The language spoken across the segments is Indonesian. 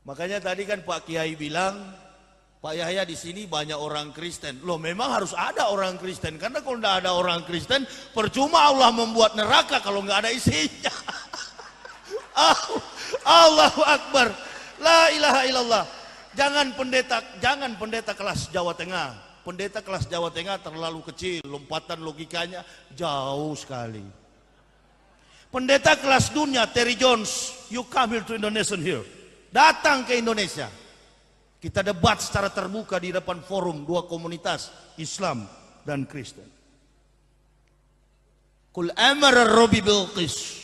Makanya tadi kan Pak Kiai bilang, Pak Yahya di sini banyak orang Kristen. Loh, memang harus ada orang Kristen, karena kalau tidak ada orang Kristen, percuma Allah membuat neraka kalau nggak ada isinya. Allahu Akbar, la ilaha illallah. Jangan pendeta kelas Jawa Tengah. Pendeta kelas Jawa Tengah terlalu kecil, lompatan logikanya jauh sekali. Pendeta kelas dunia, Terry Jones, you come here to Indonesia here. Datang ke Indonesia. Kita debat secara terbuka di depan forum dua komunitas Islam dan Kristen. Qul amara rabbi bil qis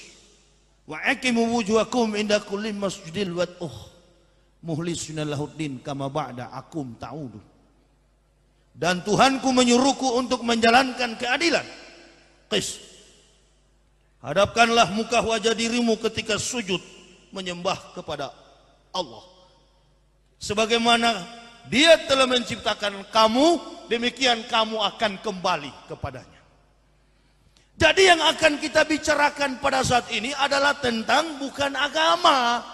wa aqimu wujuhakum inda kulli masjidil wad'uh muhlisina lahuddin kama ba'da akum ta'udu. Dan Tuhanku menyuruhku untuk menjalankan keadilan. Qis. Hadapkanlah muka wajah dirimu ketika sujud menyembah kepada Allah. Sebagaimana Dia telah menciptakan kamu, demikian kamu akan kembali kepadanya. Jadi yang akan kita bicarakan pada saat ini adalah tentang bukan agama.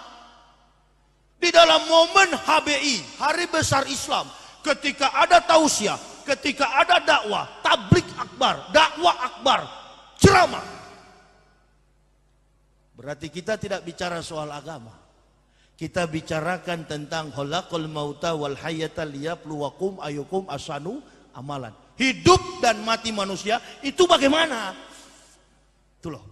Di dalam momen HBI, Hari Besar Islam, ketika ada tausiah, ketika ada dakwah, tablik akbar, dakwah akbar, ceramah, berarti kita tidak bicara soal agama. Kita bicarakan tentang khalaqal mauta wal hayata liyabluwakum ayyukum ahsanu amalan. Hidup dan mati manusia itu bagaimana? Itu loh.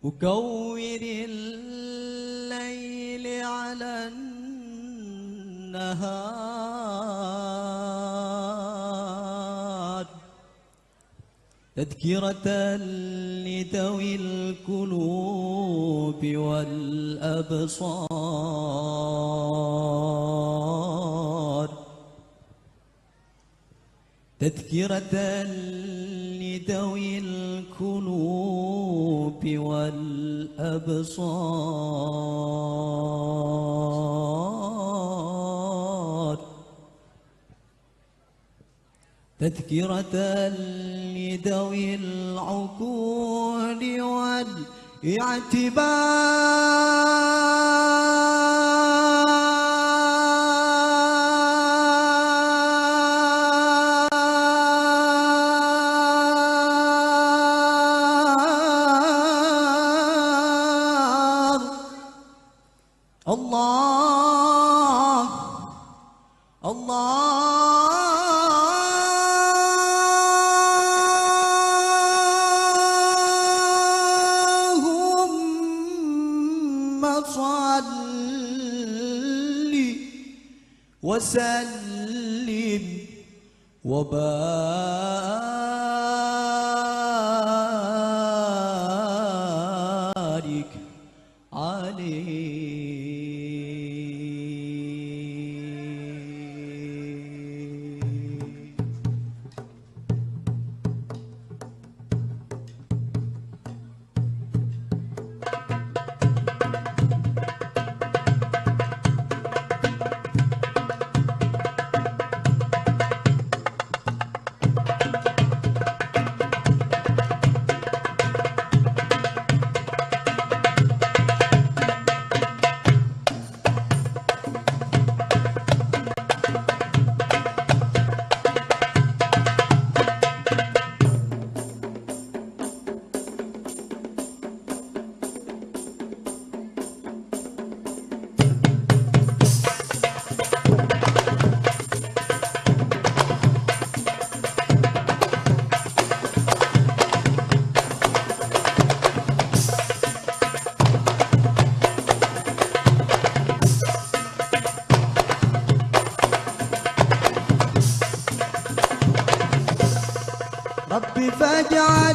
مكور الليل على النهار تذكرة لذوي القلوب والأبصار تذكرة لذوي القلوب والأبصار تذكرة لذوي العقول والاعتبار الله اللهم صل وسلم وبارك عليه. ربي فاجعل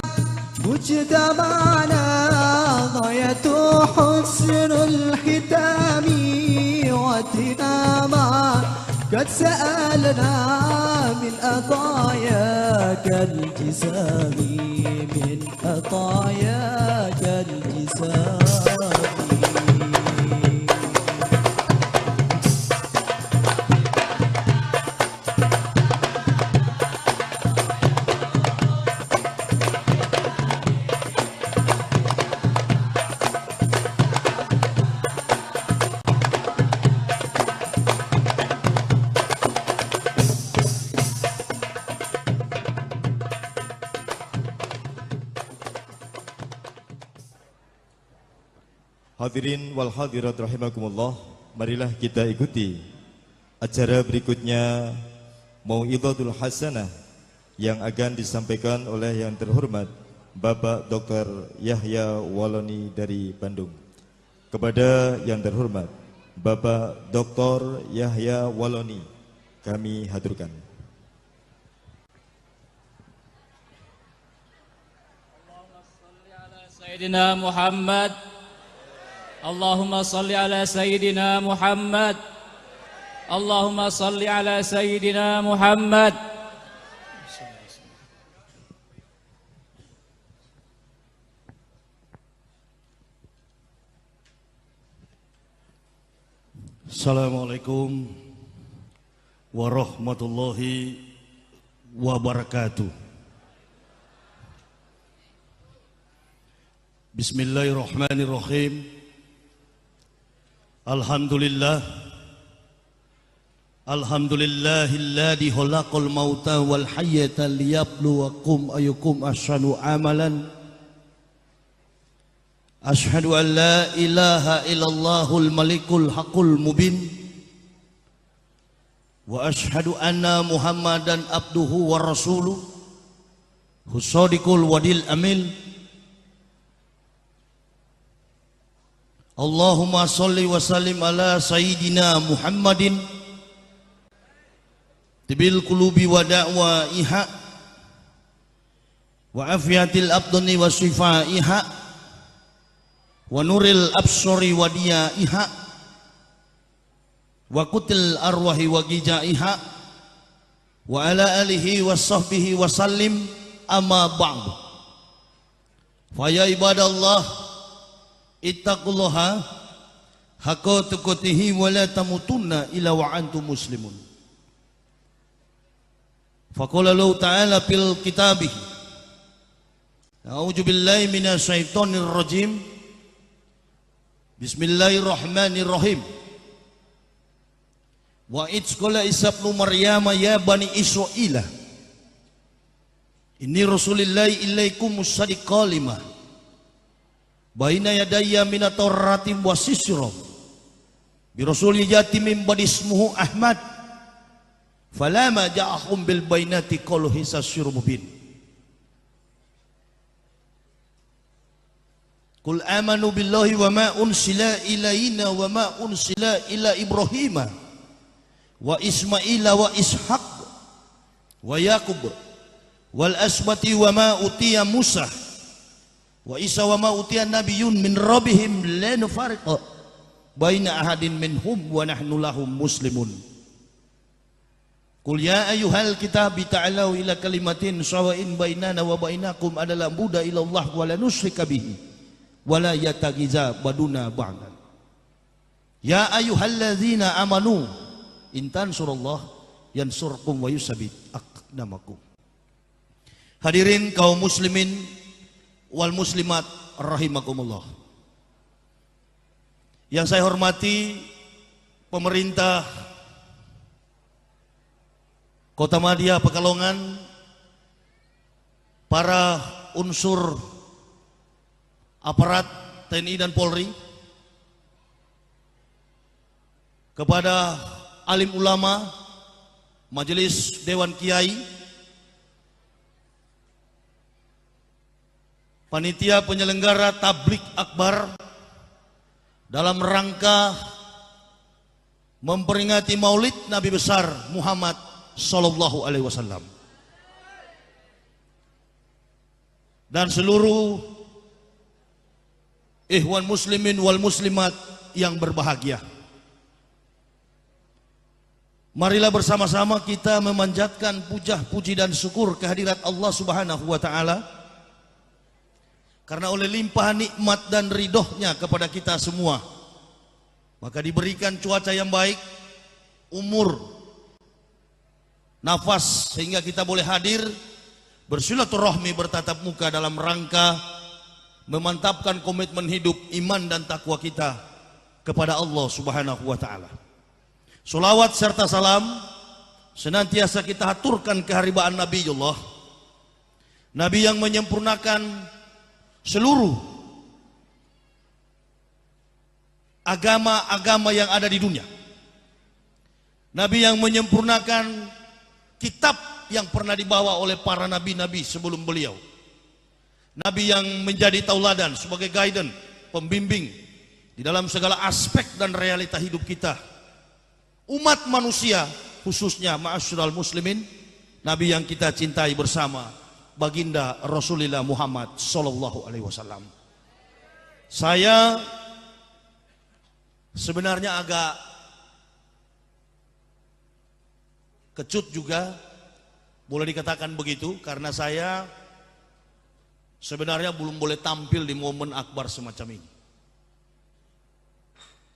مجتمعنا غاية حسن الختام واتنا معا قد سألنا من عطاياك الجسام من عطاياك الجسام. Hadirin wal hadirat rahimakumullah, marilah kita ikuti acara berikutnya Mau'izatul Hasanah yang akan disampaikan oleh yang terhormat Bapak Dr. Yahya Waloni dari Bandung. Kepada yang terhormat Bapak Dr. Yahya Waloni kami haturkan. Allahumma salli ala Sayyidina Muhammad. Allahumma salli ala Sayyidina Muhammad. Allahumma salli ala Sayyidina Muhammad. Assalamualaikum warahmatullahi wabarakatuh. Bismillahirrahmanirrahim. Alhamdulillahilladzi khalaqal mauta wal hayyata liyabluwakum ayyukum ahsanu amalan. Ashhadu an la ilaha illallahul malikul haqqul mubin. Wa ashhadu anna Muhammadan abduhu wa rasuluh husadiqul wadil amin. Allahumma salli wa sallim ala Sayyidina Muhammadin tibil qulubi wa da'waiha wa afiyatil abdani wa shifaiha wa nuril absari wa diyaiha wa kutil arwahi wa gijaiha wa ala alihi wa sahbihi wa sallim amma ba'du. Fa ya ibadallah ittaqullaha haqqa tuqatihi wa la tamutunna illa wa antum muslimun. Faqala Allah ta'ala fil kitabih a'udzu billahi minasy syaithanir rajim. Bismillahirrahmanirrahim. Wa idz qala Isa ibnu Maryam ya bani Israila inni rasulillahi ilaikum musaddiqan lima baina yadayya minat tauratim wa sisram bi rasulil yati min badismuhu Ahmad falama ja'ahum bil bainati qalu hisasyur mubin. Qul amanu billahi wa ma unsila ilaina wa ma unsila ila Ibrahima wa Ismaila wa Ishaq wa Yaqub wal asbati wa ma utiya Musa wa Isa wa ma utiya nabiyyun min rabbihim la nufariqu baina ahadin minhum wa nahnu lahum muslimun. Qul ya ayyuhal kitabi ta'alau ila kalimatin sawa'in bainana wa bainakum adalah buda ilallah wa la nusyrika bihi wa la yatagiza baduna ba'dan. Ya ayyuhalladzina amanu in tansurullah yansurkum wa yusabbit aqdamakum. Hadirin kaum muslimin wal muslimat rahimakumullah. Yang saya hormati pemerintah Kota Madia Pekalongan, para unsur aparat TNI dan Polri, kepada alim ulama, majelis Dewan Kiai, panitia penyelenggara tablik akbar dalam rangka memperingati Maulid Nabi besar Muhammad Sallallahu Alaihi Wasallam. dan seluruh ikhwan muslimin wal muslimat yang berbahagia. Marilah bersama-sama kita memanjatkan puji dan syukur kehadirat Allah Subhanahu wa taala, karena oleh limpahan nikmat dan ridhonya kepada kita semua, maka diberikan cuaca yang baik, umur, nafas, sehingga kita boleh hadir bersilaturahmi, bertatap muka dalam rangka memantapkan komitmen hidup, iman dan takwa kita kepada Allah Subhanahu wa taala. Salawat serta salam senantiasa kita haturkan keharibaan Nabiullah, Nabi yang menyempurnakan seluruh agama-agama yang ada di dunia, Nabi yang menyempurnakan kitab yang pernah dibawa oleh para nabi-nabi sebelum beliau, Nabi yang menjadi tauladan sebagai guidance, pembimbing di dalam segala aspek dan realita hidup kita, umat manusia, khususnya ma'asyiral muslimin, Nabi yang kita cintai bersama, baginda Rasulullah Muhammad sallallahu alaihi wasallam. Saya sebenarnya agak kecut juga, boleh dikatakan begitu, karena saya sebenarnya belum boleh tampil di momen akbar semacam ini.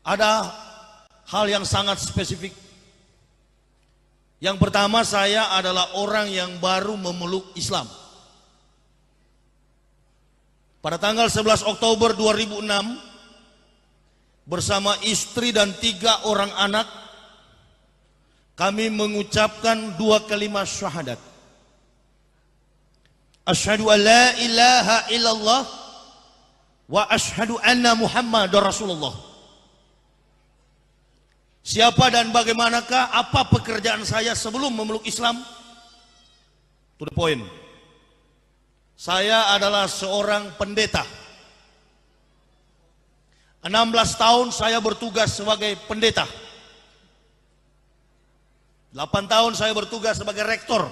Ada hal yang sangat spesifik. Yang pertama, saya adalah orang yang baru memeluk Islam. Pada tanggal 11 Oktober 2006, bersama istri dan 3 orang anak, kami mengucapkan 2 kalimat syahadat. Asyhadu an la ilaha illallah wa asyhadu anna Muhammadar Rasulullah. Siapa dan bagaimanakah, apa pekerjaan saya sebelum memeluk Islam? To the point. Saya adalah seorang pendeta. 16 tahun saya bertugas sebagai pendeta. 8 tahun saya bertugas sebagai rektor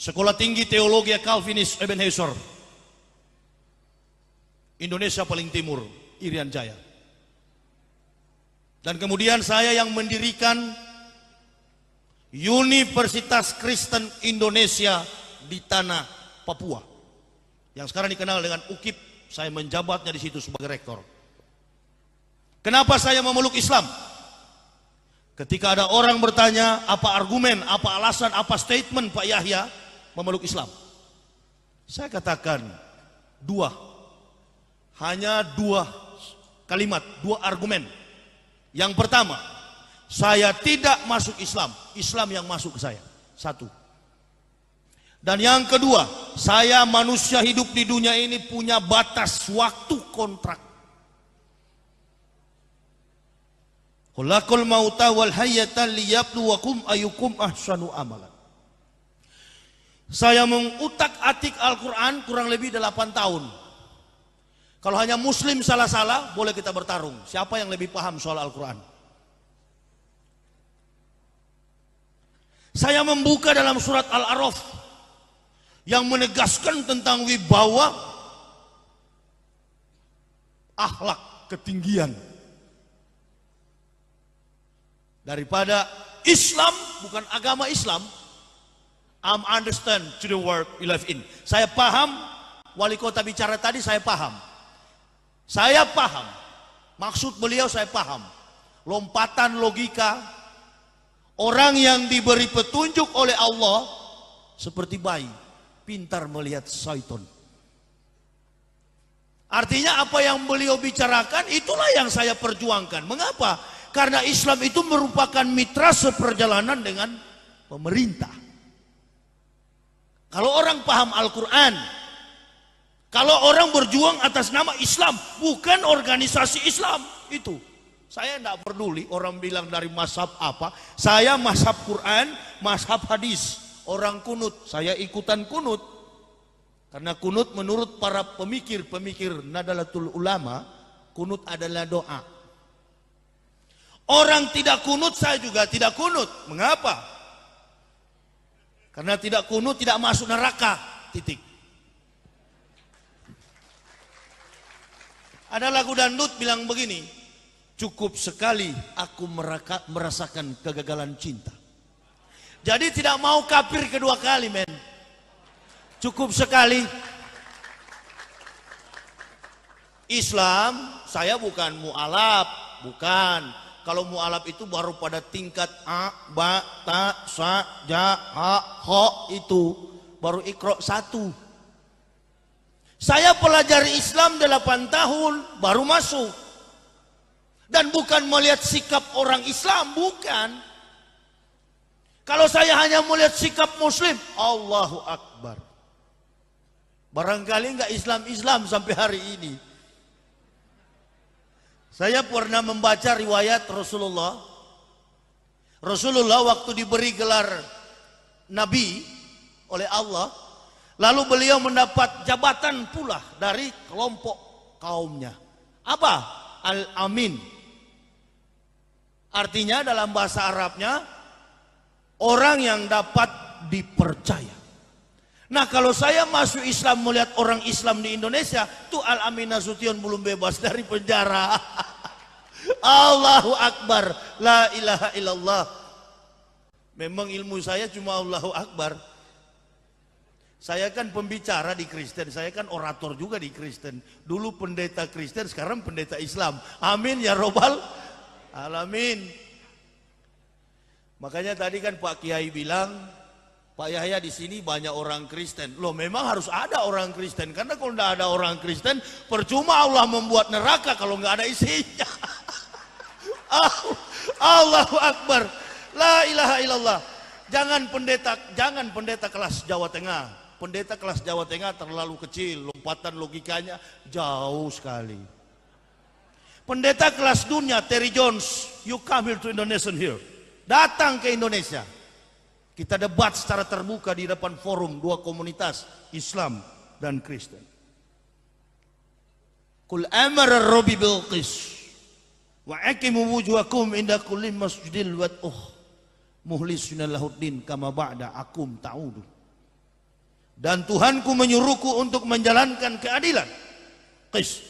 Sekolah Tinggi Teologi Calvinis Ebenezer, Indonesia paling timur, Irian Jaya. Dan kemudian saya yang mendirikan Universitas Kristen Indonesia di tanah Papua, yang sekarang dikenal dengan UKIP. Saya menjabatnya di situ sebagai rektor. Kenapa saya memeluk Islam? Ketika ada orang bertanya, apa argumen, apa alasan, apa statement Pak Yahya memeluk Islam? Saya katakan 2. Hanya 2 kalimat, 2 argumen. Yang pertama, saya tidak masuk Islam, Islam yang masuk ke saya. 1. Dan yang kedua, saya manusia hidup di dunia ini punya batas waktu kontrak. Khulaqal mauta wal hayata liyabluwakum ayyukum ahsanu amalan. Saya mengutak-atik Al-Quran kurang lebih 8 tahun. Kalau hanya muslim salah-salah, boleh kita bertarung. Siapa yang lebih paham soal Al-Quran? Saya membuka dalam surat Al-A'raf yang menegaskan tentang wibawa, akhlak, ketinggian. Daripada Islam, bukan agama Islam, I'm understand to the world we live in. Saya paham, wali kota bicara tadi saya paham. Saya paham, maksud beliau saya paham. Lompatan logika, orang yang diberi petunjuk oleh Allah seperti bayi, pintar melihat syaitan. Artinya apa yang beliau bicarakan itulah yang saya perjuangkan. Mengapa? Karena Islam itu merupakan mitra seperjalanan dengan pemerintah. Kalau orang paham Al-Quran, kalau orang berjuang atas nama Islam, bukan organisasi Islam, itu saya tidak peduli orang bilang dari mazhab apa. Saya mazhab Quran, mazhab hadis. Orang kunut, saya ikutan kunut. Karena kunut menurut para pemikir Nadalatul Ulama, kunut adalah doa. Orang tidak kunut, saya juga tidak kunut. Mengapa? Karena tidak kunut tidak masuk neraka, titik. Ada lagu dangdut bilang begini, cukup sekali aku merasakan kegagalan cinta. Jadi tidak mau kafir kedua kali, men. Cukup sekali. Islam, saya bukan mu'alaf, bukan. Kalau mu'alaf itu baru pada tingkat a, ba, ta, sa, ja, ha, ho, itu baru iqra 1. Saya pelajari Islam 8 tahun baru masuk. Dan bukan melihat sikap orang Islam, bukan. Kalau saya hanya melihat sikap Muslim, Allahu Akbar. Barangkali enggak Islam sampai hari ini. Saya pernah membaca riwayat Rasulullah. Rasulullah waktu diberi gelar Nabi oleh Allah, lalu beliau mendapat jabatan pula dari kelompok kaumnya. Apa? Al-Amin. Artinya dalam bahasa Arabnya, orang yang dapat dipercaya. Nah, kalau saya masuk Islam melihat orang Islam di Indonesia, tuh Al-Amin Nasution belum bebas dari penjara. Allahu Akbar, la ilaha illallah. Memang ilmu saya cuma Allahu Akbar. Saya kan pembicara di Kristen, saya kan orator juga di Kristen. Dulu pendeta Kristen, sekarang pendeta Islam. Amin ya robbal alamin. Makanya tadi kan Pak Kiai bilang, Pak Yahya di sini banyak orang Kristen. Loh, memang harus ada orang Kristen, karena kalau tidak ada orang Kristen, percuma Allah membuat neraka kalau nggak ada isinya. Allahu Akbar, la ilaha illallah. Jangan pendeta kelas Jawa Tengah. Pendeta kelas Jawa Tengah terlalu kecil, lompatan logikanya jauh sekali. Pendeta kelas dunia, Terry Jones, you come here to Indonesia here. Datang ke Indonesia. Kita debat secara terbuka di depan forum dua komunitas, Islam dan Kristen. Kul amara Rabbi bil qis wa aqimu wujuhakum inda kulli masjidil wad'uh muhlisina lahuddin kama ba'da akum ta'udu. Dan Tuhanku menyuruhku untuk menjalankan keadilan. Qis.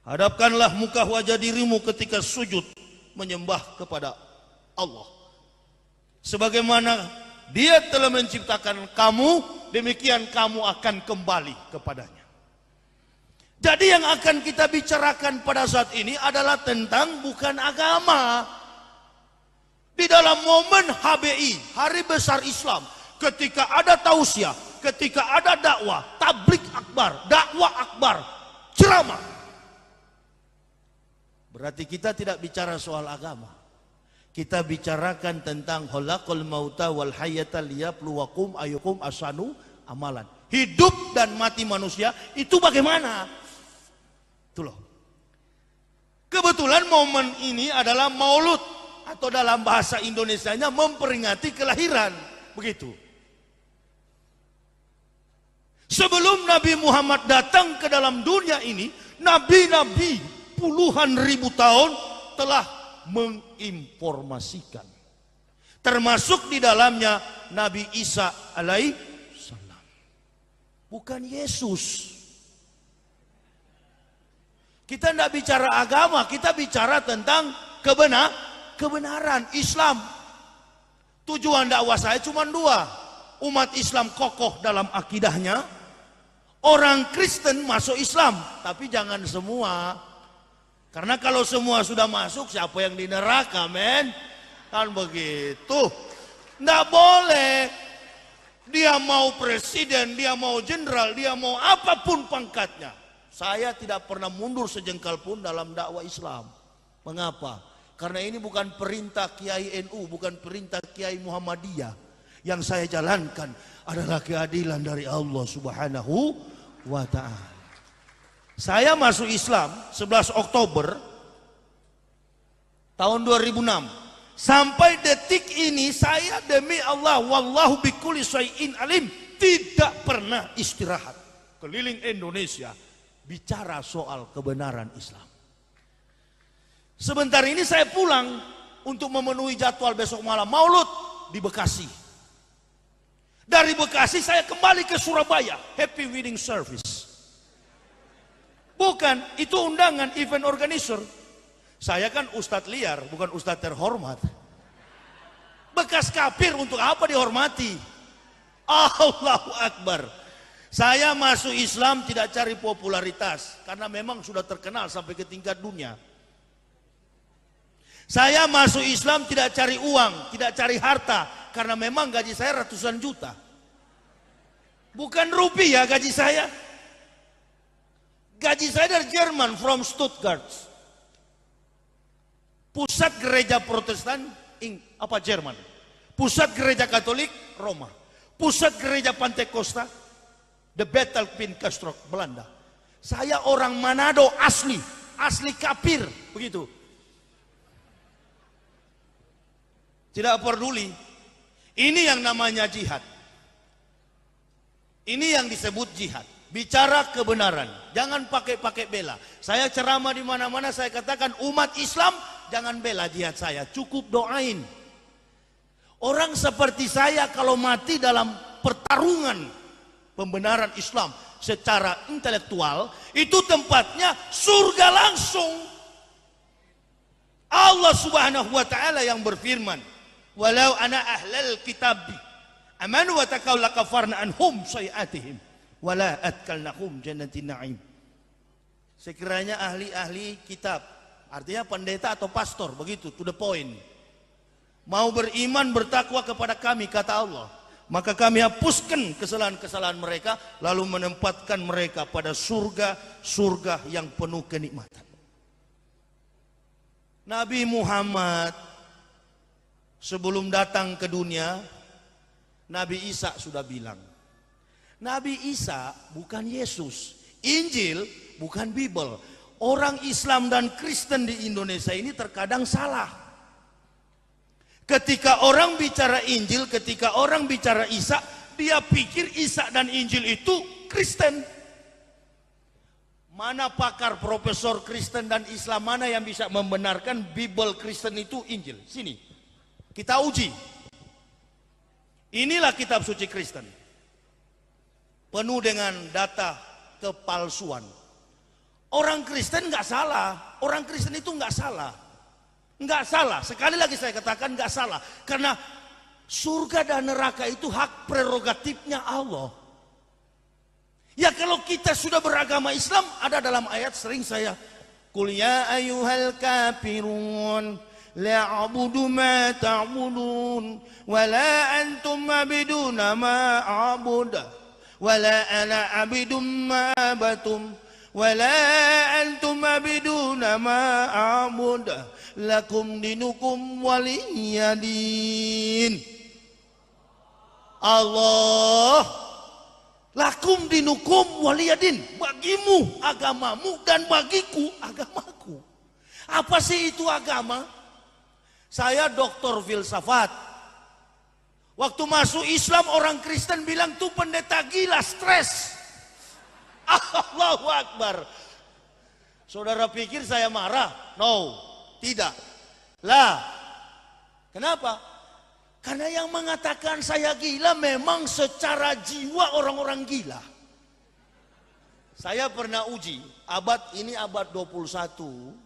Hadapkanlah muka wajah dirimu ketika sujud menyembah kepada Allah. Sebagaimana Dia telah menciptakan kamu, demikian kamu akan kembali kepadanya. Jadi yang akan kita bicarakan pada saat ini adalah tentang bukan agama. Di dalam momen HBI, Hari Besar Islam, ketika ada tausiah, ketika ada dakwah, tablik akbar, dakwah akbar, ceramah. Berarti kita tidak bicara soal agama. Kita bicarakan tentang khalaqal mauta wal hayata liyabluwakum ayyukum ahsanu amalan. Hidup dan mati manusia itu bagaimana? Itu loh. Kebetulan momen ini adalah Maulud, atau dalam bahasa Indonesianya memperingati kelahiran. Begitu. Sebelum Nabi Muhammad datang ke dalam dunia ini, nabi-nabi puluhan ribu tahun telah menginformasikan. Termasuk di dalamnya Nabi Isa alaihissalam. Bukan Yesus. Kita tidak bicara agama, kita bicara tentang kebenaran Islam. Tujuan dakwah saya cuma dua. Umat Islam kokoh dalam akidahnya, orang Kristen masuk Islam, tapi jangan semua. Karena kalau semua sudah masuk, siapa yang di neraka, men? Kan begitu. Nggak boleh. Dia mau presiden, dia mau jenderal, dia mau apapun pangkatnya. Saya tidak pernah mundur sejengkal pun dalam dakwah Islam. Mengapa? Karena ini bukan perintah Kiai NU, bukan perintah Kiai Muhammadiyah. Yang saya jalankan adalah keadilan dari Allah Subhanahu wa ta'ala. Saya masuk Islam 11 Oktober tahun 2006. Sampai detik ini saya demi Allah, wallahu bikulli syai'in alim, tidak pernah istirahat keliling Indonesia bicara soal kebenaran Islam. Sebentar ini saya pulang untuk memenuhi jadwal besok malam Maulud di Bekasi. Dari Bekasi saya kembali ke Surabaya, happy wedding service. Bukan, itu undangan event organizer. Saya kan ustadz liar, bukan ustadz terhormat. Bekas kafir untuk apa dihormati? Allahu Akbar. Saya masuk Islam tidak cari popularitas, karena memang sudah terkenal sampai ke tingkat dunia. Saya masuk Islam tidak cari uang, tidak cari harta, karena memang gaji saya ratusan juta. Bukan rupiah gaji saya. Gaji saya dari Jerman, from Stuttgart. Pusat gereja Protestan, Jerman. Pusat gereja Katolik, Roma. Pusat gereja Pantekosta, The Bethelpin Kastrok, Belanda. Saya orang Manado asli kafir, begitu. Tidak peduli. Ini yang namanya jihad. Ini yang disebut jihad. Bicara kebenaran, jangan pakai bela. Saya ceramah di mana-mana, saya katakan umat Islam jangan bela jihad saya, cukup doain. Orang seperti saya kalau mati dalam pertarungan pembenaran Islam secara intelektual, itu tempatnya surga langsung. Allah Subhanahu wa taala yang berfirman, "Walau ana ahlal kitab amanu wa taqaw lakafarna anhum sayiatihim wala adkalnahum jannatin na'im." Sekiranya ahli-ahli kitab, artinya pendeta atau pastor, begitu, to the point, mau beriman bertakwa kepada kami, kata Allah, maka kami hapuskan kesalahan-kesalahan mereka, lalu menempatkan mereka pada surga yang penuh kenikmatan. Nabi Muhammad sebelum datang ke dunia, Nabi Isa sudah bilang, Nabi Isa bukan Yesus, Injil bukan Bible. Orang Islam dan Kristen di Indonesia ini terkadang salah. Ketika orang bicara Injil, ketika orang bicara Isa, dia pikir Isa dan Injil itu Kristen. Mana pakar profesor Kristen dan Islam mana yang bisa membenarkan Bible Kristen itu Injil? Sini, kita uji. Inilah kitab suci Kristen, penuh dengan data kepalsuan. Orang Kristen nggak salah, orang Kristen itu nggak salah. Nggak salah, sekali lagi saya katakan nggak salah. Karena surga dan neraka itu hak prerogatifnya Allah. Ya kalau kita sudah beragama Islam, ada dalam ayat sering saya, Qul ya ayyuhal kafirun la a'budu ma ta'budun wa la antum abiduna ma a'budu wa la ana abidum ma abatum wa la antum abiduna ma a'budu lakum dinukum waliyadin. Allah, lakum dinukum waliyadin, bagimu agamamu dan bagiku agamaku. Apa sih itu agama? Saya doktor filsafat. Waktu masuk Islam orang Kristen bilang tuh pendeta gila, stres. Allahu Akbar. Saudara pikir saya marah? No, tidak. Lah, kenapa? Karena yang mengatakan saya gila memang secara jiwa orang-orang gila. Saya pernah uji, ini abad 21.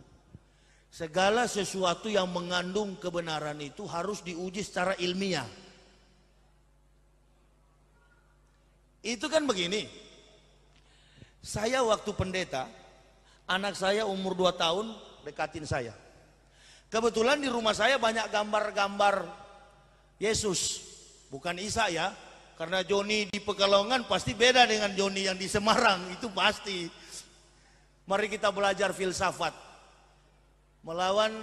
Segala sesuatu yang mengandung kebenaran itu harus diuji secara ilmiah. Itu kan begini. Saya waktu pendeta, anak saya umur 2 tahun dekatin saya. Kebetulan di rumah saya banyak gambar-gambar Yesus, bukan Isa ya. Karena Joni di Pekalongan pasti beda dengan Joni yang di Semarang, itu pasti. Mari kita belajar filsafat. Melawan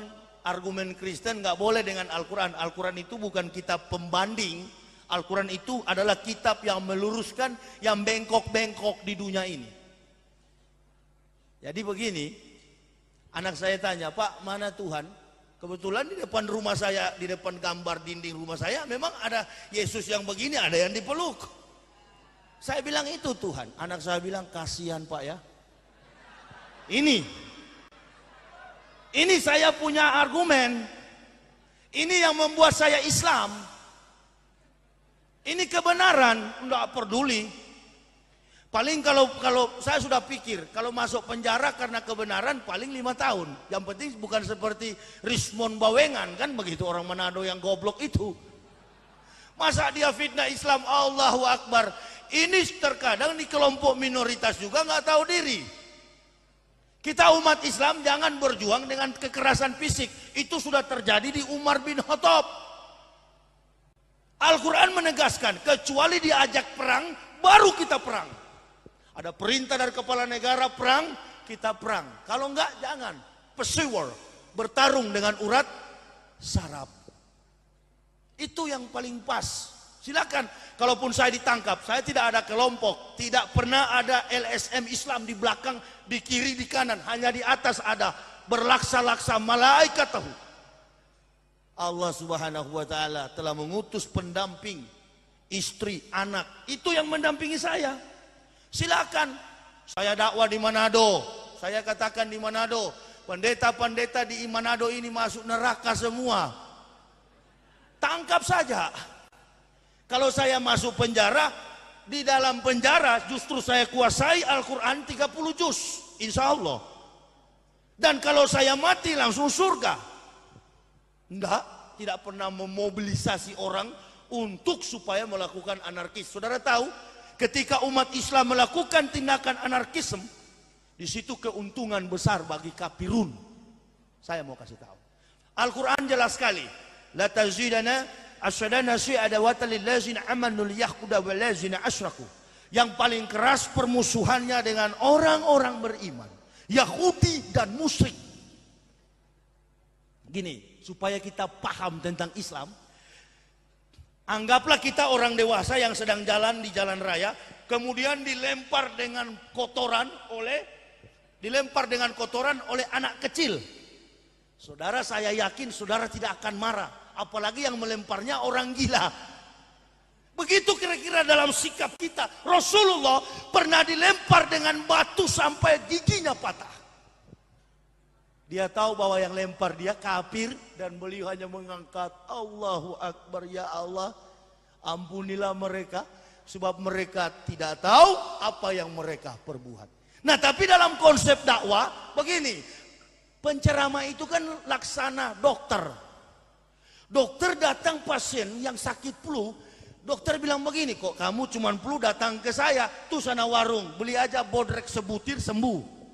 argumen Kristen nggak boleh dengan Al-Quran. Al-Quran itu bukan kitab pembanding. Al-Quran itu adalah kitab yang meluruskan yang bengkok-bengkok di dunia ini. Jadi begini, anak saya tanya, Pak, mana Tuhan? Kebetulan di depan rumah saya, di depan gambar dinding rumah saya, memang ada Yesus yang begini, ada yang dipeluk. Saya bilang itu Tuhan. Anak saya bilang, kasihan Pak ya. Ini saya punya argumen. Ini yang membuat saya Islam. Ini kebenaran, enggak peduli. Paling kalau saya sudah pikir, kalau masuk penjara karena kebenaran paling 5 tahun. Yang penting bukan seperti Rismon Bawengan, kan begitu orang Manado yang goblok itu. Masa dia fitnah Islam, Allahu Akbar. Ini terkadang di kelompok minoritas juga nggak tahu diri. Kita umat Islam jangan berjuang dengan kekerasan fisik. Itu sudah terjadi di Umar bin Khattab. Al-Quran menegaskan, kecuali diajak perang, baru kita perang. Ada perintah dari kepala negara perang, kita perang. Kalau enggak, jangan. Pursuer, bertarung dengan urat saraf. Itu yang paling pas. Silakan, kalaupun saya ditangkap, saya tidak ada kelompok, tidak pernah ada LSM Islam di belakang, di kiri, di kanan, hanya di atas ada berlaksa-laksa malaikat tahu. Allah Subhanahu wa taala telah mengutus pendamping, istri, anak, itu yang mendampingi saya. Silakan, saya dakwah di Manado, saya katakan di Manado, pendeta-pendeta di Manado ini masuk neraka semua. Tangkap saja. Kalau saya masuk penjara, di dalam penjara justru saya kuasai Al-Quran 30 juz, insya Allah. Dan kalau saya mati langsung surga. Enggak, tidak pernah memobilisasi orang untuk supaya melakukan anarkis. Saudara tahu, ketika umat Islam melakukan tindakan anarkisme, di situ keuntungan besar bagi kafirun. Saya mau kasih tahu. Al-Quran jelas sekali. La tazidana asyadana sya'adawata lillazina amanu liyakhudha walazina asyraku. Yang paling keras permusuhannya dengan orang-orang beriman, Yahudi dan musyrik. Gini, supaya kita paham tentang Islam. Anggaplah kita orang dewasa yang sedang jalan di jalan raya, kemudian dilempar dengan kotoran oleh anak kecil. Saudara, saya yakin saudara tidak akan marah, apalagi yang melemparnya orang gila. Begitu kira-kira dalam sikap kita. Rasulullah pernah dilempar dengan batu sampai giginya patah. Dia tahu bahwa yang lempar dia kafir, dan beliau hanya mengangkat Allahu Akbar, ya Allah, ampunilah mereka, sebab mereka tidak tahu apa yang mereka perbuat. Nah, tapi dalam konsep dakwah begini, penceramah itu kan laksana dokter. Dokter datang pasien yang sakit flu, dokter bilang begini, kok kamu cuma flu datang ke saya, tuh sana warung, beli aja bodrek sebutir sembuh.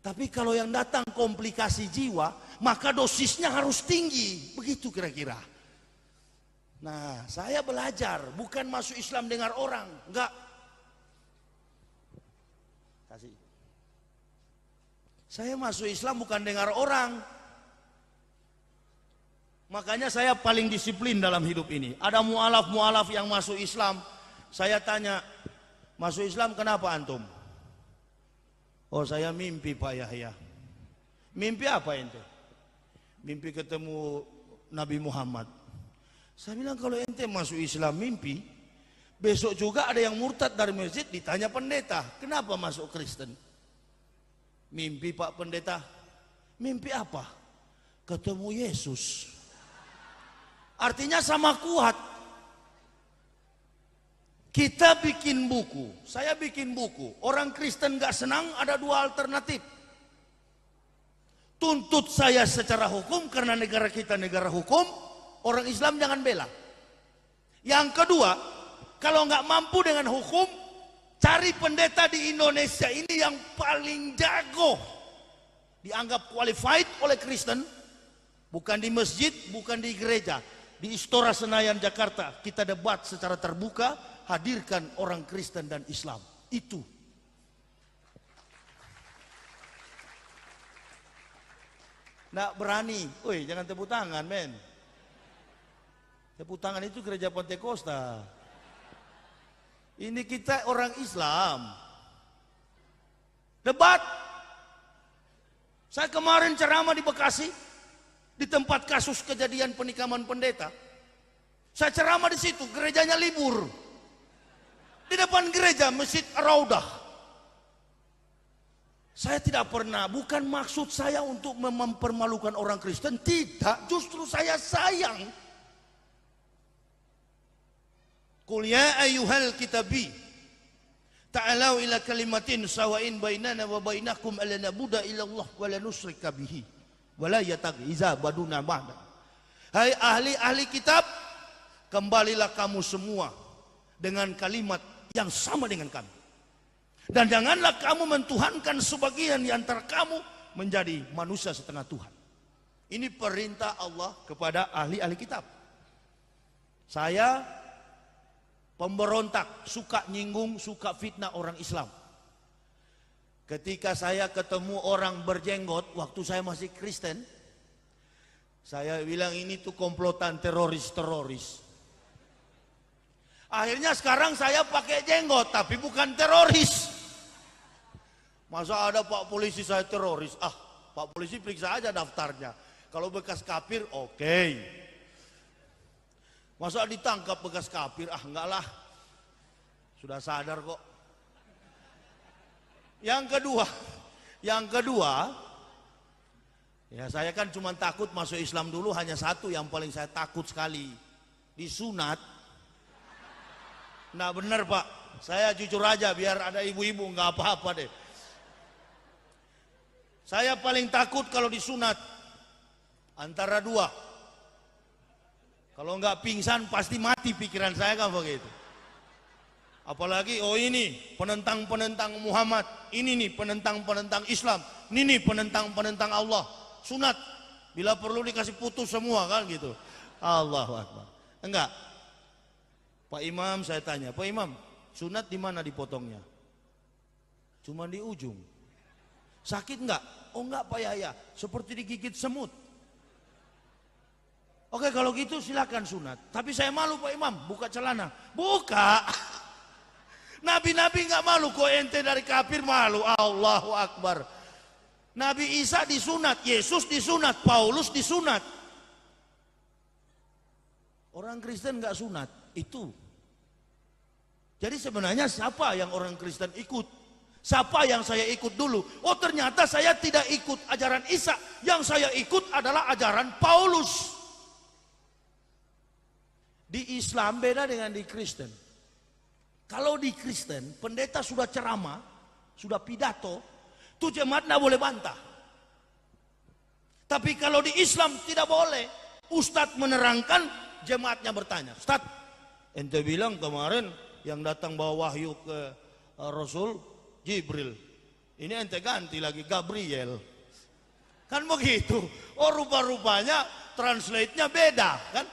Tapi kalau yang datang komplikasi jiwa, maka dosisnya harus tinggi. Begitu kira-kira. Nah, saya belajar, bukan masuk Islam dengar orang. Enggak. Kasih. Saya masuk Islam bukan dengar orang. Makanya saya paling disiplin dalam hidup ini. Ada mu'alaf-mu'alaf yang masuk Islam. Saya tanya, masuk Islam kenapa antum? Oh, saya mimpi Pak Yahya. Mimpi apa ente? Mimpi ketemu Nabi Muhammad. Saya bilang, kalau ente masuk Islam mimpi, besok juga ada yang murtad dari masjid, ditanya pendeta, kenapa masuk Kristen? Mimpi Pak Pendeta. Mimpi apa? Ketemu Yesus. Artinya sama kuat. Kita bikin buku, saya bikin buku. Orang Kristen gak senang, ada dua alternatif. Tuntut saya secara hukum karena negara kita negara hukum, orang Islam jangan bela. Yang kedua, kalau gak mampu dengan hukum, cari pendeta di Indonesia ini yang paling jago, dianggap qualified oleh Kristen, bukan di masjid, bukan di gereja, di Istora Senayan Jakarta. Kita debat secara terbuka, hadirkan orang Kristen dan Islam. Itu. Nggak berani. Woi, jangan tepuk tangan, men. Tepuk tangan itu gereja Pentekosta. Ini kita orang Islam. Debat. Saya kemarin ceramah di Bekasi, di tempat kasus kejadian penikaman pendeta. Saya ceramah di situ, gerejanya libur. Di depan gereja Masjid Raudah. Saya tidak pernah, bukan maksud saya untuk mempermalukan orang Kristen, tidak, justru saya sayang. Qul ya ayyuhal kitabi Ta'alau ila kalimatin sawain bainana wa bainakum alla nabuda ila Allah wa la nusyrika bihi wa la yataghiza baduna ba'da. Hai ahli-ahli kitab, kembalilah kamu semua dengan kalimat yang sama dengan kami. Dan janganlah kamu mentuhankan sebagian di antara kamu menjadi manusia setengah Tuhan. Ini perintah Allah kepada ahli-ahli kitab. Saya pemberontak, suka nyinggung, suka fitnah orang Islam. Ketika saya ketemu orang berjenggot waktu saya masih Kristen, saya bilang ini tuh komplotan teroris-teroris. Akhirnya sekarang saya pakai jenggot tapi bukan teroris. Masa ada Pak Polisi saya teroris? Ah, Pak Polisi periksa aja daftarnya. Kalau bekas kafir oke. Masa ditangkap bekas kafir? Ah, enggak lah. Sudah sadar kok. Yang kedua, ya saya kan cuma takut masuk Islam dulu, hanya satu yang paling saya takut sekali, disunat. Nah benar Pak, saya jujur aja biar ada ibu-ibu nggak apa-apa deh. Saya paling takut kalau disunat antara dua. Kalau nggak pingsan pasti mati, pikiran saya kan begitu. Apalagi oh ini penentang-penentang Muhammad, ini nih penentang-penentang Islam, ini nih penentang-penentang Allah. Sunat, bila perlu dikasih putus semua kan gitu. Allahu Akbar. Enggak. Pak Imam saya tanya, Pak Imam, sunat di mana dipotongnya? Cuma di ujung. Sakit enggak? Oh enggak Pak Yahya, seperti digigit semut. Oke kalau gitu silakan sunat. Tapi saya malu Pak Imam, buka celana. Buka. Nabi-nabi enggak malu, kok ente dari kafir malu. Allahu Akbar. Nabi Isa disunat, Yesus disunat, Paulus disunat. Orang Kristen enggak sunat, itu. Jadi sebenarnya siapa yang orang Kristen ikut? Siapa yang saya ikut dulu? Oh ternyata saya tidak ikut ajaran Isa. Yang saya ikut adalah ajaran Paulus. Di Islam beda dengan di Kristen. Kalau di Kristen, pendeta sudah ceramah, sudah pidato, tuh jemaat tidak boleh bantah. Tapi kalau di Islam tidak boleh. Ustadz menerangkan, jemaatnya bertanya. Ustadz, ente bilang kemarin yang datang bawa wahyu ke Rasul Jibril. Ini ente ganti lagi Gabriel. Kan begitu. Oh rupa-rupanya translate-nya beda kan.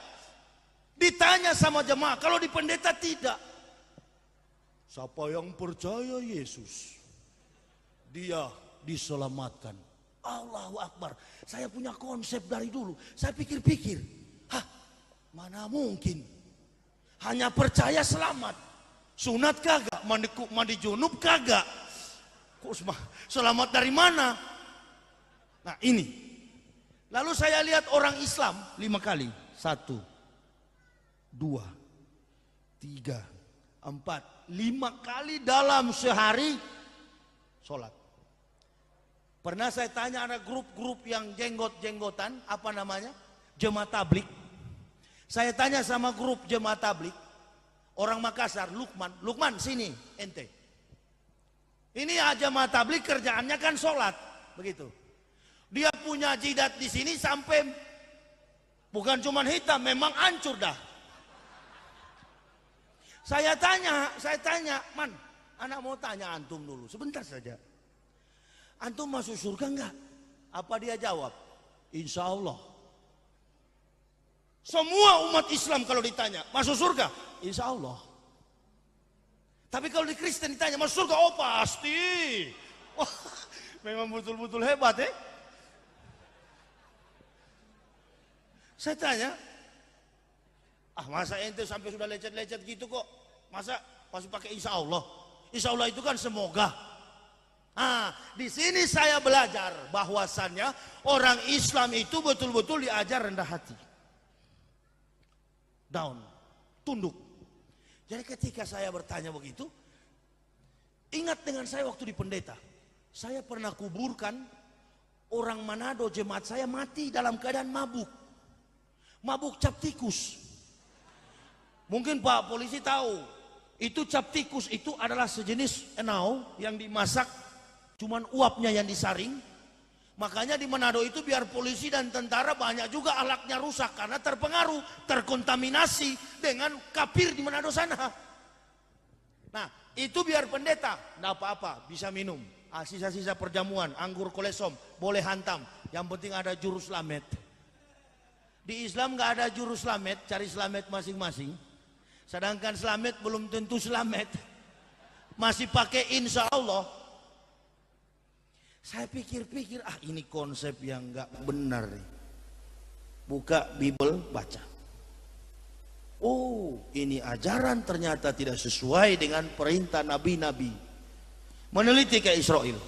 Ditanya sama jemaah, kalau di pendeta tidak. Siapa yang percaya Yesus, dia diselamatkan. Allahu Akbar. Saya punya konsep dari dulu. Saya pikir-pikir, hah, mana mungkin? Hanya percaya selamat. Sunat kagak, mandi junub kagak. Kok selamat dari mana? Nah ini. Lalu saya lihat orang Islam 5 kali. 1, 2, 3, 4, 5 kali dalam sehari sholat. Pernah saya tanya ada grup-grup yang jenggot-jenggotan, apa namanya? Jemaah tablik. Saya tanya sama grup jemaah tablik, orang Makassar, Lukman sini ente. Ini jemaah tablik kerjaannya kan sholat, begitu. Dia punya jidat di sini sampai bukan cuma hitam, memang hancur dah. Saya tanya, Man, anak mau tanya antum dulu, sebentar saja. Antum masuk surga enggak? Apa dia jawab? Insya Allah. Semua umat Islam kalau ditanya, masuk surga? Insya Allah. Tapi kalau di Kristen ditanya, masuk surga? Oh pasti. Wah, memang betul-betul hebat ya. Saya tanya, masa ente sampai sudah lecet-lecet gitu kok? Masa masih pakai insya Allah? Insya Allah itu kan semoga. Di sini saya belajar bahwasannya orang Islam itu betul-betul diajar rendah hati. Down, tunduk. Jadi ketika saya bertanya begitu, ingat dengan saya waktu di pendeta. Saya pernah kuburkan orang Manado, jemaat saya mati dalam keadaan mabuk. Mabuk cap tikus. Mungkin Pak polisi tahu, Itu cap tikus itu adalah sejenis enau yang dimasak, cuman uapnya yang disaring. Makanya di Manado itu biar polisi dan tentara banyak juga alatnya rusak karena terpengaruh, terkontaminasi dengan kafir di Manado sana. Nah, itu biar pendeta, enggak apa-apa, bisa minum. Sisa-sisa perjamuan, anggur kolesom, boleh hantam. Yang penting ada juru selamet. Di Islam nggak ada juru selamet, cari selamet masing-masing. Sedangkan selamet belum tentu selamet. Masih pakai insya Allah. Saya pikir-pikir, ini konsep yang nggak benar nih. Buka Bible, baca. Oh, ini ajaran ternyata tidak sesuai dengan perintah nabi-nabi. Meneliti ke Israel.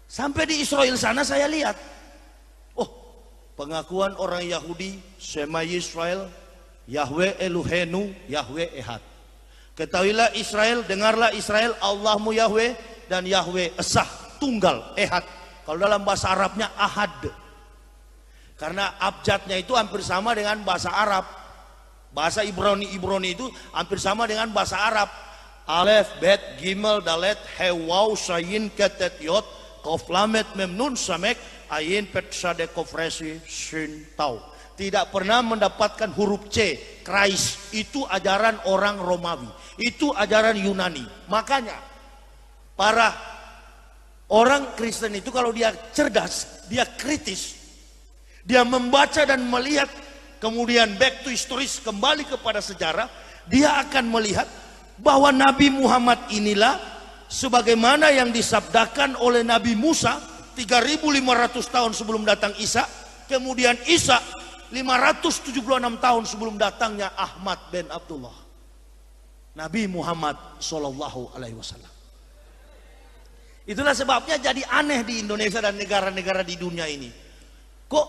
Sampai di Israel sana saya lihat. Oh, pengakuan orang Yahudi, Shema Yisrael, Yahweh Elohenu, Yahweh Ehad. Ketahuilah Israel, dengarlah Israel, Allahmu Yahweh dan Yahweh Esah, tunggal, Ehad. Kalau dalam bahasa Arabnya Ahad. Karena abjadnya itu hampir sama dengan bahasa Arab. Bahasa Ibrani itu hampir sama dengan bahasa Arab. Alef, Bet, Gimel, Dalet, He, Waw, Sayin, Ketet, Yot, Kof, Lamet, Mem, Nun, Samek, Ayin, Pet, Sade, Kof, Resi, Shin, Tau. Tidak pernah mendapatkan huruf C, Krais. Itu ajaran orang Romawi. Itu ajaran Yunani. Makanya para orang Kristen itu kalau dia cerdas, dia kritis, dia membaca dan melihat, kemudian back to historis, kembali kepada sejarah, dia akan melihat bahwa Nabi Muhammad inilah sebagaimana yang disabdakan oleh Nabi Musa 3.500 tahun sebelum datang Isa, kemudian Isa 576 tahun sebelum datangnya Ahmad bin Abdullah. Nabi Muhammad Sallallahu Alaihi Wasallam. Itulah sebabnya jadi aneh di Indonesia dan negara-negara di dunia ini. Kok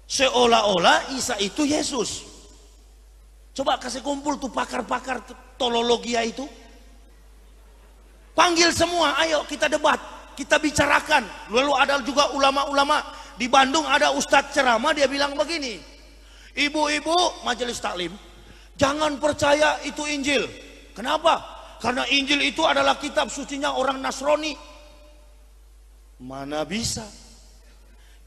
seolah-olah Isa itu Yesus? Coba kasih kumpul tuh pakar-pakar teologia itu. Panggil semua, ayo kita debat, kita bicarakan. Lalu ada juga ulama-ulama. Di Bandung ada ustadz ceramah, dia bilang begini, ibu-ibu majelis taklim, jangan percaya itu Injil. Kenapa? Karena Injil itu adalah kitab sucinya orang Nasrani. Mana bisa?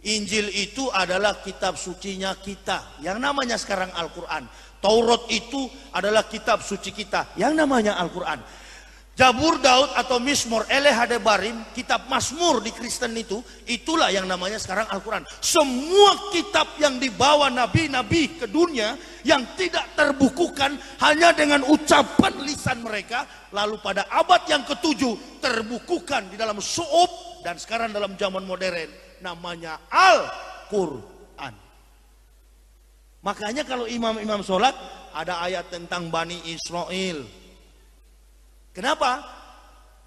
Injil itu adalah kitab sucinya kita, yang namanya sekarang Al-Quran. Taurat itu adalah kitab suci kita, yang namanya Al-Quran. Jabur Daud atau Mismor Eleh Hadebarim, kitab Mazmur di Kristen itu, itulah yang namanya sekarang Al-Quran. Semua kitab yang dibawa nabi-nabi ke dunia yang tidak terbukukan hanya dengan ucapan lisan mereka, lalu pada abad yang ke-7 terbukukan di dalam su'ub, dan sekarang dalam zaman modern namanya Al-Quran. Makanya kalau imam-imam sholat ada ayat tentang Bani Israel. Kenapa?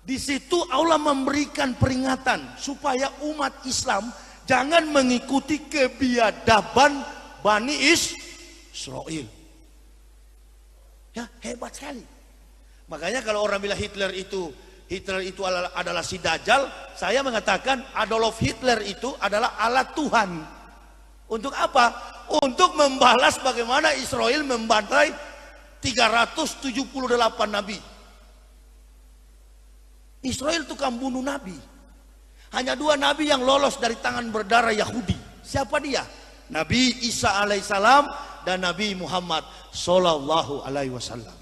Di situ Allah memberikan peringatan supaya umat Islam jangan mengikuti kebiadaban Bani Israel. Ya, hebat sekali. Makanya kalau orang bilang Hitler itu adalah si Dajjal, saya mengatakan Adolf Hitler itu adalah alat Tuhan. Untuk apa? Untuk membalas bagaimana Israel membantai 378 nabi. Israel tukang bunuh nabi. Hanya 2 nabi yang lolos dari tangan berdarah Yahudi. Siapa dia? Nabi Isa alaihissalam dan Nabi Muhammad sallallahu alaihi wasallam.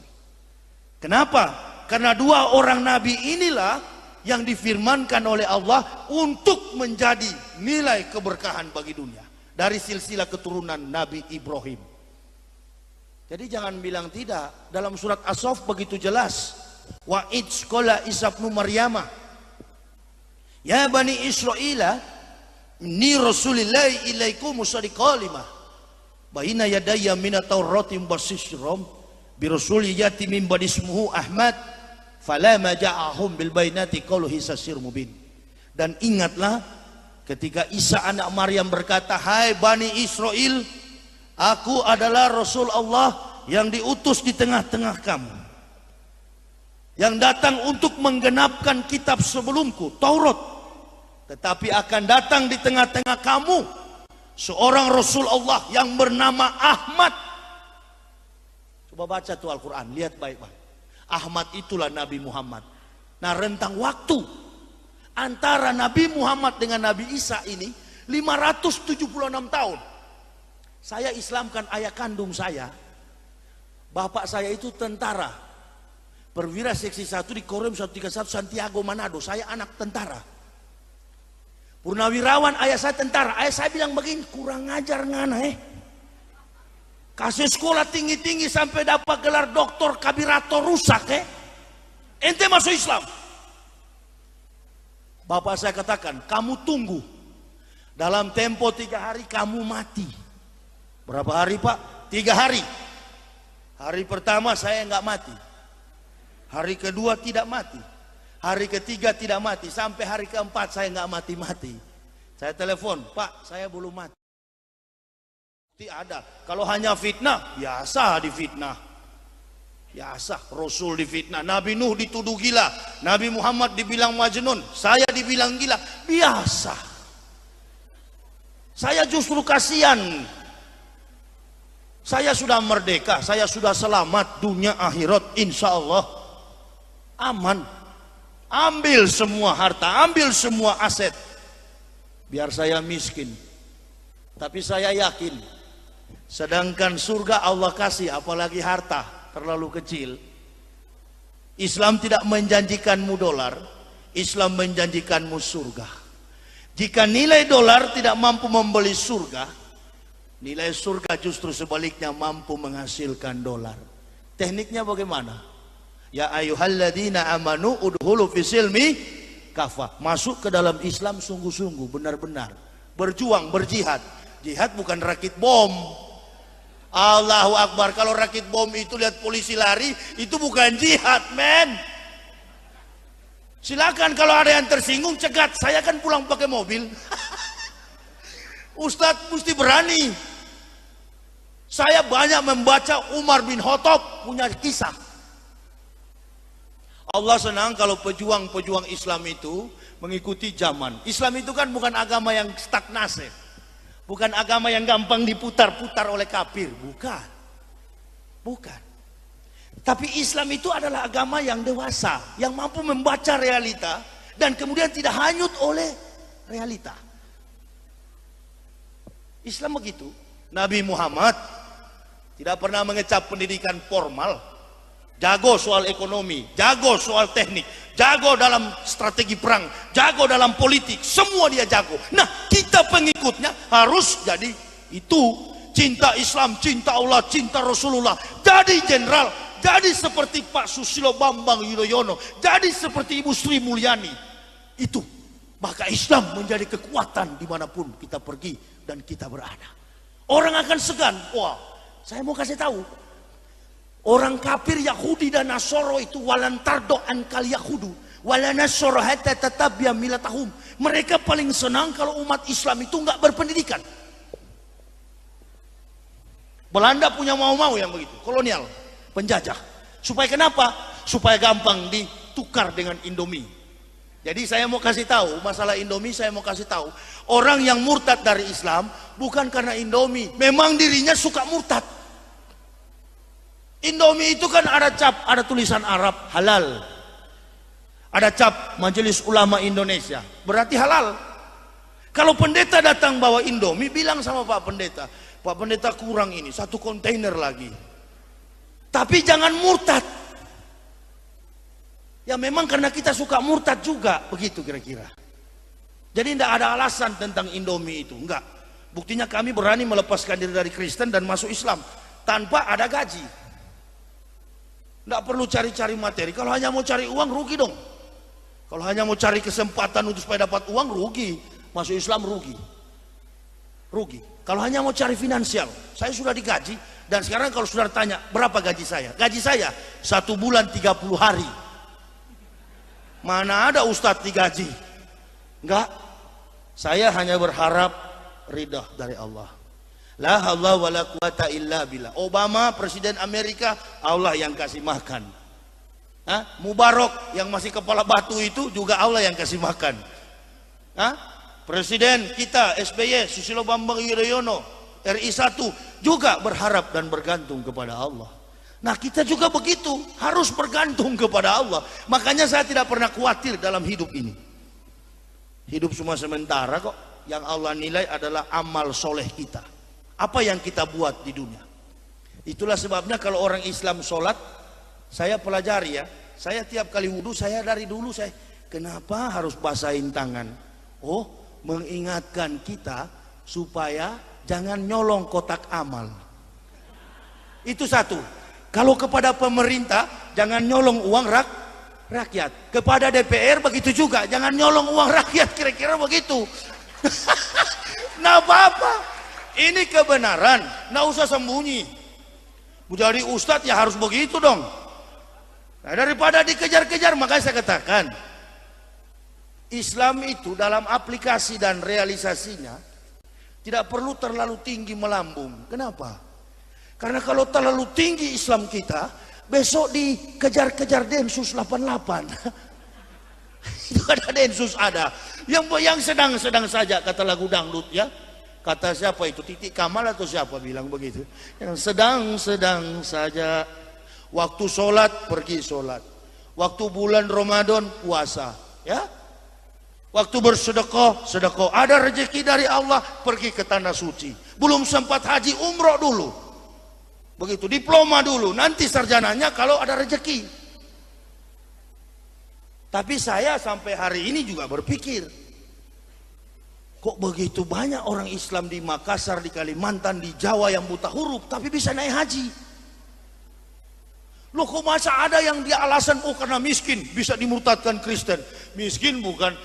Kenapa? Karena 2 orang nabi inilah yang difirmankan oleh Allah untuk menjadi nilai keberkahan bagi dunia. Dari silsilah keturunan Nabi Ibrahim. Jadi jangan bilang tidak. Dalam surat As-Saff begitu jelas. Wa idz qala Isa ibnu Maryama, ya bani Israila, inni rasulillahi ilaikum musaddiqan lima baina yadayya minat taurati basyirum bi rasuli yati min ba'di ismuhu Ahmad falamma ja'ahum bil bainati qalu hisasir mubin. Dan ingatlah ketika Isa anak Maryam berkata, hai Bani Israel, aku adalah Rasul Allah yang diutus di tengah-tengah kamu, yang datang untuk menggenapkan kitab sebelumku, Taurat. Tetapi akan datang di tengah-tengah kamu seorang Rasul Allah yang bernama Ahmad. Coba baca tuh Al-Quran, lihat baik-baik. Ahmad itulah Nabi Muhammad. Nah, rentang waktu antara Nabi Muhammad dengan Nabi Isa ini 576 tahun. Saya Islamkan ayah kandung saya. Bapak saya itu tentara, perwira seksi 1 di Korem 131 Santiago Manado. Saya anak tentara. Purnawirawan ayah saya tentara. Ayah saya bilang begini, kurang ngajar ngana kasih sekolah tinggi-tinggi sampai dapat gelar doktor kabirator rusak ente masuk Islam. Bapak saya katakan, kamu tunggu, dalam tempo 3 hari kamu mati. Berapa hari Pak? 3 hari. Hari pertama saya nggak mati, hari kedua tidak mati, hari ketiga tidak mati, sampai hari keempat saya nggak mati-mati. Saya telepon, Pak saya belum mati. Ada. Kalau hanya fitnah, biasa difitnah. Biasa, Rasul difitnah, Nabi Nuh dituduh gila, Nabi Muhammad dibilang majnun, saya dibilang gila, biasa. Saya justru kasihan. Saya sudah merdeka, saya sudah selamat dunia akhirat, insya Allah aman. Ambil semua harta, ambil semua aset, biar saya miskin. Tapi saya yakin, sedangkan surga Allah kasih, apalagi harta terlalu kecil. Islam tidak menjanjikanmu dolar, Islam menjanjikanmu surga. Jika nilai dolar tidak mampu membeli surga, nilai surga justru sebaliknya mampu menghasilkan dolar. Tekniknya bagaimana? Ya ayyuhalladzina amanu udhulu fisilmi kafah. Masuk ke dalam Islam sungguh-sungguh, benar-benar. Berjuang, berjihad. Jihad bukan rakit bom. Allahu Akbar. Kalau rakit bom itu lihat polisi lari, itu bukan jihad, men. Silakan kalau ada yang tersinggung, cegat. Saya kan pulang pakai mobil. Ustadz mesti berani. Saya banyak membaca Umar bin Khattab punya kisah. Allah senang kalau pejuang-pejuang Islam itu mengikuti zaman. Islam itu kan bukan agama yang stagnasi, bukan agama yang gampang diputar-putar oleh kafir, bukan. Bukan. Tapi Islam itu adalah agama yang dewasa, yang mampu membaca realita dan kemudian tidak hanyut oleh realita. Islam begitu. Nabi Muhammad tidak pernah mengecap pendidikan formal, jago soal ekonomi, jago soal teknik, jago dalam strategi perang, jago dalam politik, semua dia jago. Nah, kita pengikutnya harus jadi itu, cinta Islam, cinta Allah, cinta Rasulullah, jadi jenderal, jadi seperti Pak Susilo Bambang Yudhoyono, jadi seperti Ibu Sri Mulyani. Itu, maka Islam menjadi kekuatan dimanapun kita pergi dan kita berada. Orang akan segan. Wah, saya mau kasih tahu, orang kafir Yahudi dan Nasoro itu walan tardo an kal yahudu wala nasoro hatta tatabbiya milatahum. Mereka paling senang kalau umat Islam itu enggak berpendidikan. Belanda punya mau-mau yang begitu, kolonial, penjajah. Supaya kenapa? Supaya gampang ditukar dengan Indomie. Jadi saya mau kasih tahu masalah Indomie, saya mau kasih tahu orang yang murtad dari Islam bukan karena Indomie, memang dirinya suka murtad. Indomie itu kan ada cap, ada tulisan Arab halal, ada cap Majelis Ulama Indonesia, berarti halal. Kalau pendeta datang bawa Indomie, bilang sama Pak Pendeta, Pak Pendeta kurang ini, 1 kontainer lagi. Tapi jangan murtad. Ya memang karena kita suka murtad juga, begitu kira-kira. Jadi tidak ada alasan tentang Indomie itu, enggak. Buktinya kami berani melepaskan diri dari Kristen dan masuk Islam tanpa ada gaji. Tidak perlu cari-cari materi. Kalau hanya mau cari uang, rugi dong. Kalau hanya mau cari kesempatan untuk supaya dapat uang, rugi. Masuk Islam rugi. Rugi. Kalau hanya mau cari finansial, saya sudah digaji. Dan sekarang kalau saudara tanya, berapa gaji saya? Gaji saya 1 bulan 30 hari. Mana ada ustadz digaji? Enggak. Saya hanya berharap ridha dari Allah. La haula wala quwata illa billah. Obama presiden Amerika, Allah yang kasih makan. Mubarak yang masih kepala batu itu juga Allah yang kasih makan. Presiden kita SBY Susilo Bambang Yudhoyono RI 1 juga berharap dan bergantung kepada Allah. Nah kita juga begitu, harus bergantung kepada Allah. Makanya saya tidak pernah khawatir dalam hidup ini. Hidup cuma sementara kok. Yang Allah nilai adalah amal soleh kita. Apa yang kita buat di dunia. Itulah sebabnya kalau orang Islam sholat, saya pelajari ya. Saya tiap kali wudhu, saya dari dulu kenapa harus basahin tangan? Oh, mengingatkan kita supaya jangan nyolong kotak amal. Itu satu. Kalau kepada pemerintah, jangan nyolong uang rakyat. Kepada DPR begitu juga, jangan nyolong uang rakyat, kira-kira begitu. Nah apa-apa, ini kebenaran, nggak usah sembunyi. Jadi ustadz ya harus begitu dong. Nah, daripada dikejar-kejar, makanya saya katakan Islam itu dalam aplikasi dan realisasinya tidak perlu terlalu tinggi melambung. Kenapa? Karena kalau terlalu tinggi Islam kita, besok dikejar-kejar Densus 88. Itu ada Densus ada. Yang sedang-sedang saja, kata lagu dangdut ya. Kata siapa itu? Titik Kamal atau siapa bilang begitu? Yang sedang-sedang saja. Waktu sholat, pergi sholat. Waktu bulan Ramadan, puasa. Ya. Waktu bersedekah, sedekah. Ada rezeki dari Allah, pergi ke tanah suci. Belum sempat haji, umroh dulu. Begitu, diploma dulu, nanti sarjananya kalau ada rezeki. Tapi saya sampai hari ini juga berpikir, kok begitu banyak orang Islam di Makassar, di Kalimantan, di Jawa yang buta huruf, tapi bisa naik haji. Loh kok masa ada yang dia alasan, oh karena miskin, bisa dimurtadkan Kristen. Miskin bukan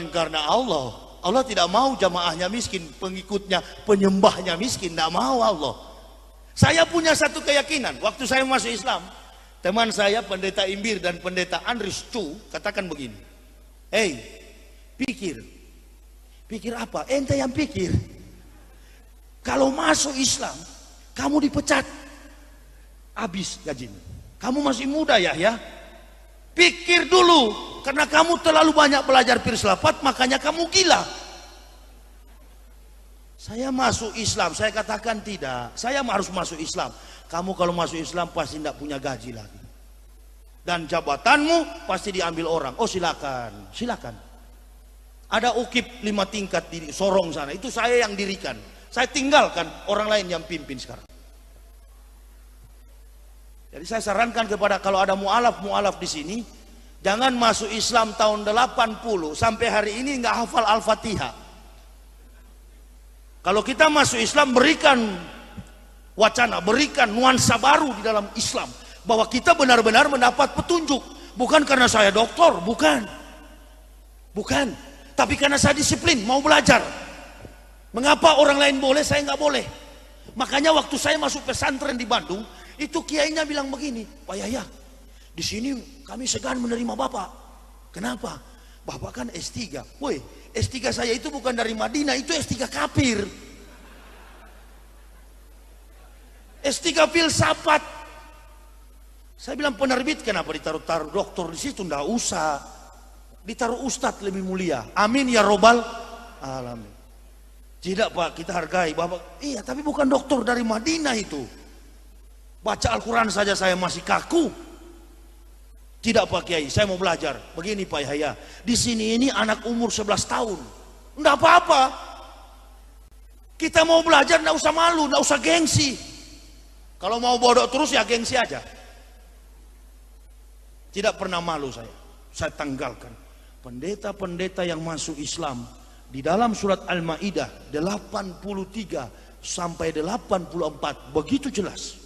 karena Allah. Allah tidak mau jamaahnya miskin, pengikutnya, penyembahnya miskin, tidak mau Allah. Saya punya satu keyakinan, waktu saya masuk Islam, teman saya pendeta Imbir dan pendeta Andris Chu katakan begini, hey, pikir apa? Ente yang pikir. Kalau masuk Islam, kamu dipecat, habis gajinya. Kamu masih muda ya. Pikir dulu, karena kamu terlalu banyak belajar filsafat, makanya kamu gila. Saya masuk Islam, saya katakan tidak. Saya harus masuk Islam. Kamu kalau masuk Islam pasti tidak punya gaji lagi. Dan jabatanmu pasti diambil orang. Oh silakan. Ada UKIP 5 tingkat di Sorong sana. Itu saya yang dirikan. Saya tinggalkan orang lain yang pimpin sekarang. Jadi saya sarankan kepada kalau ada mu'alaf di sini, jangan masuk Islam tahun 80 sampai hari ini nggak hafal Al-Fatihah. Kalau kita masuk Islam, berikan wacana, berikan nuansa baru di dalam Islam, bahwa kita benar-benar mendapat petunjuk, bukan karena saya doktor, bukan, tapi karena saya disiplin, mau belajar. Mengapa orang lain boleh, saya nggak boleh? Makanya waktu saya masuk pesantren di Bandung, itu kiainya bilang begini, Pak Yahya, di sini kami segan menerima Bapak. Kenapa? Bapak kan S3. Woi, S3 saya itu bukan dari Madinah, itu S3 kafir. S3 filsafat. Saya bilang penerbit kenapa ditaruh-taruh doktor di situ? Nggak usah. Ditaruh ustadz lebih mulia. Amin ya robbal alamin. Tidak Pak, kita hargai Bapak. Iya, tapi bukan doktor dari Madinah itu. Baca Al-Quran saja saya masih kaku. Tidak Pak Kiai, saya mau belajar. Begini Pak Yahya, di sini ini anak umur 11 tahun. Enggak apa-apa. Kita mau belajar, enggak usah malu, enggak usah gengsi. Kalau mau bodoh terus ya gengsi aja. Tidak pernah malu saya tanggalkan. Pendeta-pendeta yang masuk Islam di dalam surat Al-Maidah 83 sampai 84 begitu jelas.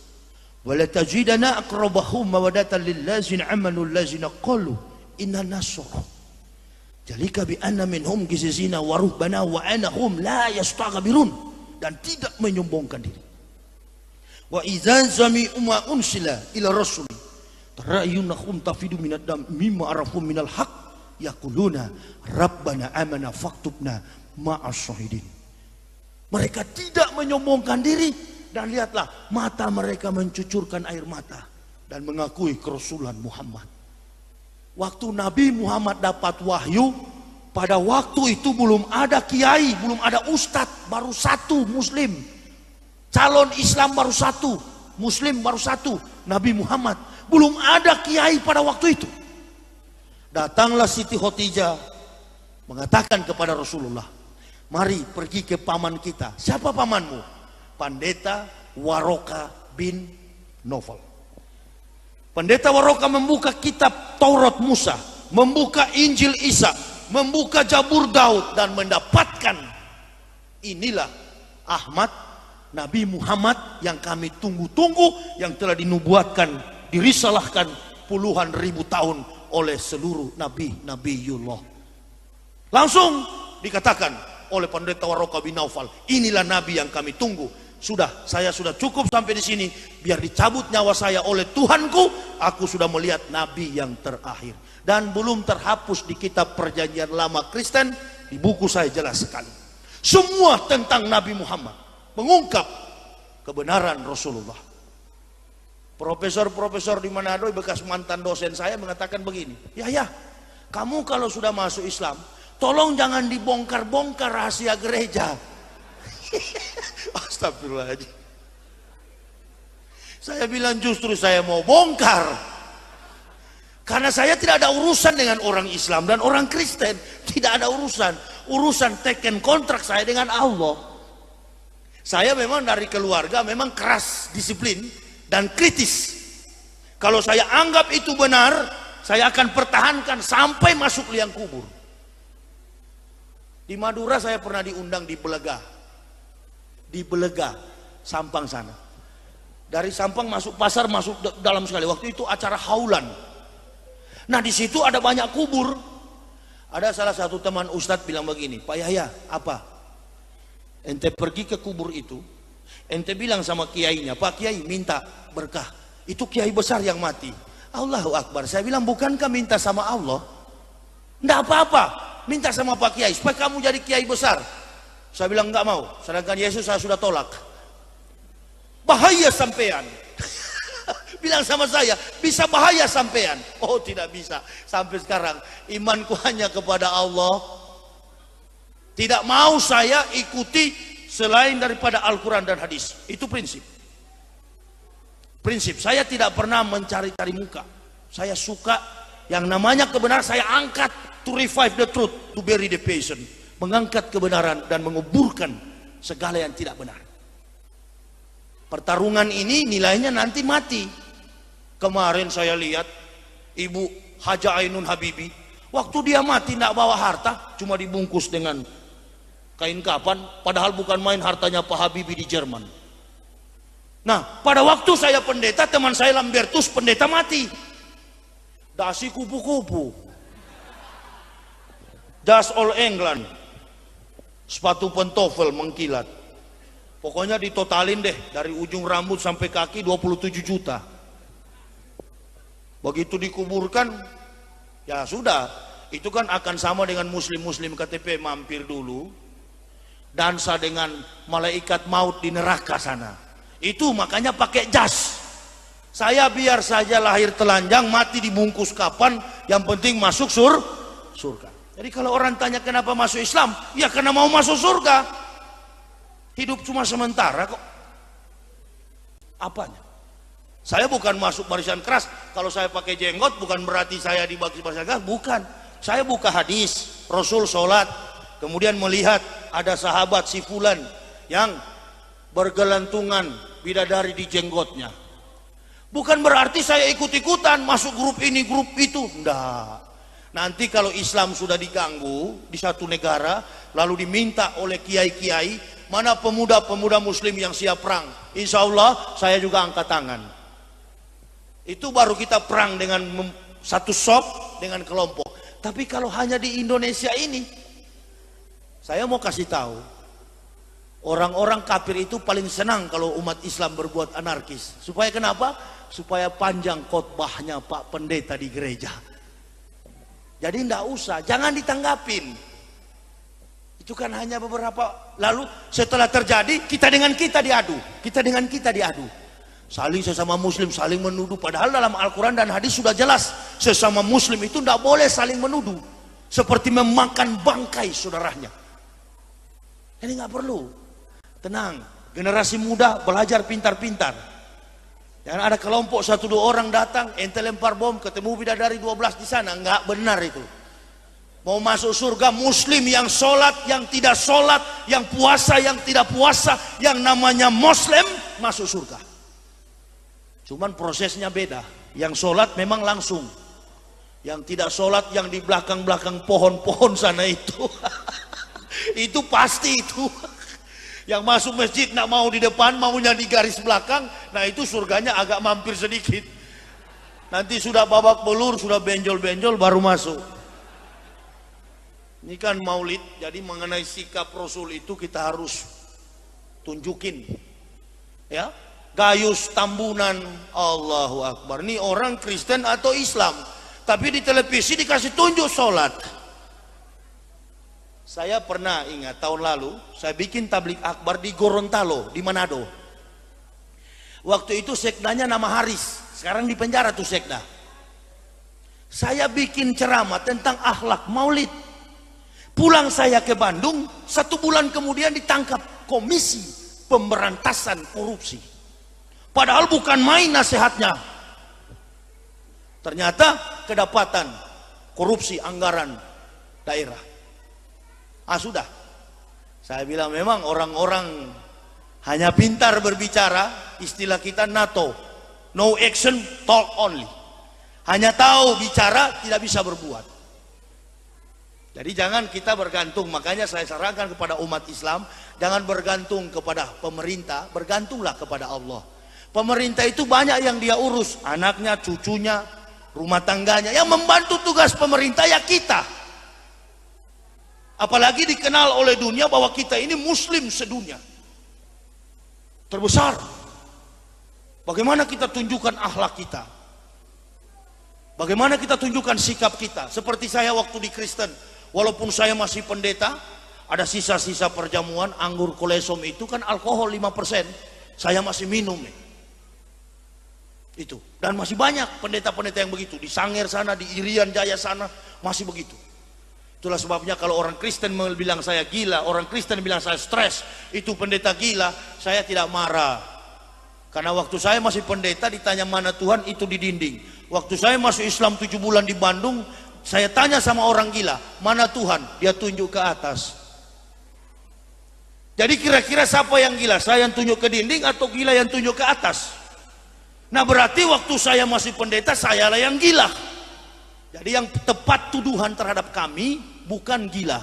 Wala tajidana aqrabahum mawaddatan lillazina amanu allazina qalu inna nasara. Jalika bi anna minhum gizizina wa ruhbana wa anahum la yastaghfirun, dan tidak menyombongkan diri. Wa idza sami'u ma unsila ila rasul tarayunahum tafidu minad dam mimma arafu minal haqq yaquluna rabbana amana faktubna ma'as syahidin. Mereka tidak menyombongkan diri. Dan lihatlah, mata mereka mencucurkan air mata dan mengakui kerasulan Muhammad. Waktu Nabi Muhammad dapat wahyu, pada waktu itu belum ada kiai, belum ada ustadz, baru satu muslim. Calon Islam baru satu. Muslim baru satu, Nabi Muhammad. Belum ada kiai pada waktu itu. Datanglah Siti Khotijah mengatakan kepada Rasulullah, mari pergi ke paman kita. Siapa pamanmu? Pendeta Waroka bin Nawfal. Pendeta Waroka membuka kitab Taurat Musa, membuka Injil Isa, membuka Zabur Daud, dan mendapatkan inilah Ahmad, Nabi Muhammad yang kami tunggu-tunggu, yang telah dinubuatkan, dirisalahkan puluhan ribu tahun oleh seluruh nabi-nabiullah. Langsung dikatakan oleh pendeta Waroka bin Nawfal, inilah nabi yang kami tunggu. Sudah, saya sudah cukup sampai di sini, biar dicabut nyawa saya oleh Tuhanku. Aku sudah melihat nabi yang terakhir, dan belum terhapus di kitab Perjanjian Lama Kristen. Di buku saya jelas sekali, semua tentang Nabi Muhammad, mengungkap kebenaran Rasulullah. Profesor-profesor di Manado, bekas mantan dosen saya, mengatakan begini, ya, kamu kalau sudah masuk Islam, tolong jangan dibongkar-bongkar rahasia gereja. Astagfirullahaladzim. Saya bilang justru saya mau bongkar, karena saya tidak ada urusan dengan orang Islam dan orang Kristen. Tidak ada urusan teken kontrak saya dengan Allah. Saya memang dari keluarga memang keras disiplin dan kritis. Kalau saya anggap itu benar, saya akan pertahankan sampai masuk liang kubur. Di Madura saya pernah diundang di Belega, Sampang sana. Dari Sampang masuk pasar, masuk dalam sekali. Waktu itu acara haulan. Nah, di situ ada banyak kubur. Ada salah satu teman Ustadz bilang begini, Pak Yahya, apa? Ente pergi ke kubur itu, ente bilang sama kiainya, Pak Kiai minta berkah. Itu kiai besar yang mati. Allahu Akbar. Saya bilang, bukankah minta sama Allah? Enggak apa-apa, minta sama Pak Kiai supaya kamu jadi kiai besar. Saya bilang enggak mau, sedangkan Yesus saya sudah tolak. Bahaya sampean. Bilang sama saya, bisa bahaya sampean. Oh, tidak bisa. Sampai sekarang imanku hanya kepada Allah. Tidak mau saya ikuti selain daripada Al-Quran dan hadis. Itu prinsip. Prinsip, saya tidak pernah mencari-cari muka. Saya suka yang namanya kebenaran, saya angkat. To revive the truth, to bury the passion. Mengangkat kebenaran dan menguburkan segala yang tidak benar. Pertarungan ini nilainya nanti mati. Kemarin saya lihat Ibu Haja Ainun Habibi, waktu dia mati tidak bawa harta, cuma dibungkus dengan kain kapan, padahal bukan main hartanya Pak Habibie di Jerman. Nah, pada waktu saya pendeta, teman saya Lambertus pendeta mati, dasi kupu-kupu, jas all England, sepatu pentofel mengkilat. Pokoknya ditotalin deh, dari ujung rambut sampai kaki 27 juta. Begitu dikuburkan, ya sudah, itu kan akan sama dengan muslim-muslim KTP mampir dulu, dansa dengan malaikat maut di neraka sana. Itu makanya pakai jas. Saya biar saja lahir telanjang, mati dibungkus kapan, yang penting masuk surga. Jadi kalau orang tanya kenapa masuk Islam, ya karena mau masuk surga. Hidup cuma sementara kok. Apanya? Saya bukan masuk barisan keras. Kalau saya pakai jenggot bukan berarti saya di barisan keras, bukan. Saya buka hadis, Rasul sholat, kemudian melihat ada sahabat si fulan yang bergelantungan bidadari di jenggotnya. Bukan berarti saya ikut-ikutan masuk grup ini, grup itu. Enggak. Nanti kalau Islam sudah diganggu di satu negara, lalu diminta oleh kiai-kiai, mana pemuda-pemuda muslim yang siap perang, insya Allah saya juga angkat tangan. Itu baru kita perang dengan satu sop, dengan kelompok. Tapi kalau hanya di Indonesia ini, saya mau kasih tahu, orang-orang kafir itu paling senang kalau umat Islam berbuat anarkis. Supaya kenapa? Supaya panjang khotbahnya Pak Pendeta di gereja. Jadi tidak usah, jangan ditanggapin. Itu kan hanya beberapa, lalu setelah terjadi kita dengan kita diadu, saling sesama muslim saling menuduh, padahal dalam Al-Quran dan hadis sudah jelas sesama muslim itu tidak boleh saling menuduh, seperti memakan bangkai saudaranya. Jadi nggak perlu. Tenang, generasi muda belajar pintar-pintar. Jangan ada kelompok 1-2 orang datang, ente lempar bom, ketemu bidadari 12 di sana. Enggak benar itu. Mau masuk surga muslim yang sholat, yang tidak sholat, yang puasa, yang tidak puasa, yang namanya muslim masuk surga. Cuman prosesnya beda. Yang sholat memang langsung. Yang tidak sholat yang di belakang-belakang pohon-pohon sana itu. Itu pasti itu. Yang masuk masjid nak mau di depan, maunya di garis belakang, nah itu surganya agak mampir sedikit. Nanti sudah babak belur, sudah benjol-benjol baru masuk. Ini kan maulid, jadi mengenai sikap Rasul itu kita harus tunjukin. Ya, Gayus Tambunan, Allahu Akbar. Ini orang Kristen atau Islam, tapi di televisi dikasih tunjuk sholat. Saya pernah ingat tahun lalu saya bikin tablik akbar di Gorontalo di Manado. Waktu itu sekdanya nama Haris, sekarang di penjara tuh sekda. Saya bikin ceramah tentang akhlak maulid. Pulang saya ke Bandung, 1 bulan kemudian ditangkap Komisi Pemberantasan Korupsi. Padahal bukan main nasihatnya. Ternyata kedapatan korupsi anggaran daerah. Sudah. Saya bilang memang orang-orang hanya pintar berbicara, istilah kita NATO. No action, talk only. Hanya tahu bicara, tidak bisa berbuat. Jadi jangan kita bergantung, makanya saya sarankan kepada umat Islam, jangan bergantung kepada pemerintah, bergantunglah kepada Allah. Pemerintah itu banyak yang dia urus, anaknya, cucunya, rumah tangganya. Yang membantu tugas pemerintah ya kita. Apalagi dikenal oleh dunia bahwa kita ini muslim sedunia terbesar. Bagaimana kita tunjukkan akhlak kita, bagaimana kita tunjukkan sikap kita. Seperti saya waktu di Kristen, walaupun saya masih pendeta, ada sisa-sisa perjamuan anggur kolesom itu kan alkohol 5%, saya masih minum itu. Dan masih banyak pendeta-pendeta yang begitu di Sangir sana, di Irian Jaya sana masih begitu. Itulah sebabnya kalau orang Kristen bilang saya gila, orang Kristen bilang saya stres, itu pendeta gila, saya tidak marah. Karena waktu saya masih pendeta ditanya mana Tuhan, itu di dinding. Waktu saya masuk Islam 7 bulan di Bandung, saya tanya sama orang gila, mana Tuhan? Dia tunjuk ke atas. Jadi kira-kira siapa yang gila? Saya yang tunjuk ke dinding atau gila yang tunjuk ke atas? Nah berarti waktu saya masih pendeta, sayalah yang gila. Jadi yang tepat tuduhan terhadap kami bukan gila.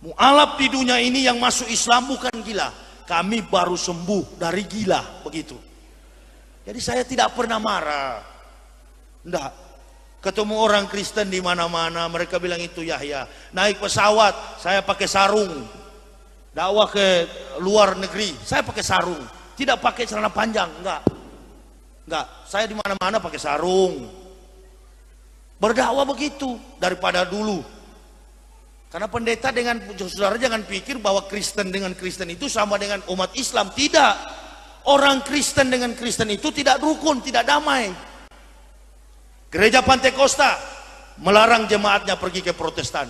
Mu'alaf di dunia ini yang masuk Islam bukan gila. Kami baru sembuh dari gila, begitu. Jadi saya tidak pernah marah. Enggak. Ketemu orang Kristen di mana-mana, mereka bilang itu Yahya. Naik pesawat, saya pakai sarung. Dakwah ke luar negeri, saya pakai sarung. Tidak pakai celana panjang, enggak. Enggak, saya di mana-mana pakai sarung. Berdakwah begitu daripada dulu. Karena pendeta dengan saudara jangan pikir bahwa Kristen dengan Kristen itu sama dengan umat Islam. Tidak. Orang Kristen dengan Kristen itu tidak rukun, tidak damai. Gereja Pantekosta melarang jemaatnya pergi ke Protestan.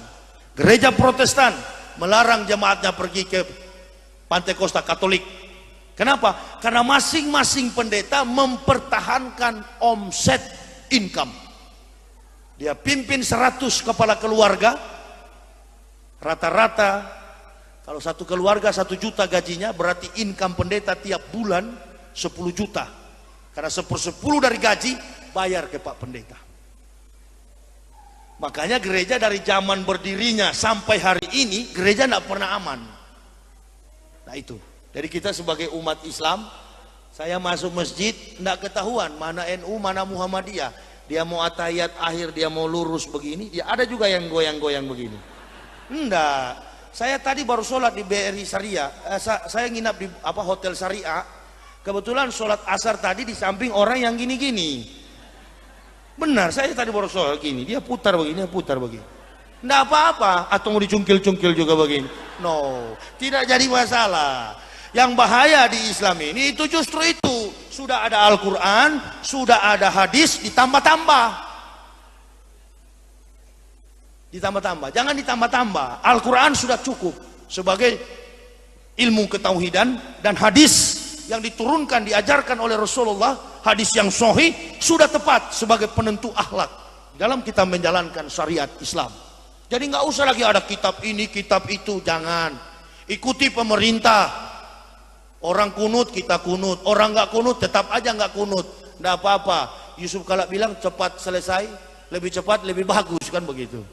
Gereja Protestan melarang jemaatnya pergi ke Pantekosta Katolik. Kenapa? Karena masing-masing pendeta mempertahankan omset income. Dia pimpin 100 kepala keluarga, rata-rata kalau satu keluarga 1 juta gajinya, berarti income pendeta tiap bulan 10 juta. Karena 1/10 dari gaji bayar ke Pak Pendeta. Makanya gereja dari zaman berdirinya sampai hari ini, gereja tidak pernah aman. Nah itu, jadi kita sebagai umat Islam, saya masuk masjid tidak ketahuan mana NU mana Muhammadiyah. Dia mau atahiyat akhir, dia mau lurus begini, dia ada juga yang goyang-goyang begini. Enggak, saya tadi baru sholat di BRI Syariah. Saya nginap di hotel Syariah. Kebetulan sholat asar tadi di samping orang yang gini-gini. Benar, saya tadi baru sholat gini, dia putar begini, dia putar begini. Enggak apa-apa, atau mau dicungkil-cungkil juga begini. No, tidak jadi masalah. Yang bahaya di Islam ini itu justru itu. Sudah ada Al-Quran, sudah ada hadis, ditambah-tambah. Ditambah-tambah, jangan ditambah-tambah. Al-Quran sudah cukup sebagai ilmu ketauhidan, dan hadis yang diturunkan diajarkan oleh Rasulullah, hadis yang sahih, sudah tepat sebagai penentu akhlak dalam kita menjalankan syariat Islam. Jadi nggak usah lagi ada kitab ini kitab itu, jangan ikuti pemerintah. Orang kunut kita kunut, orang nggak kunut tetap aja nggak kunut, nggak apa-apa. Yusuf Kala bilang cepat selesai, lebih cepat lebih bagus, kan begitu.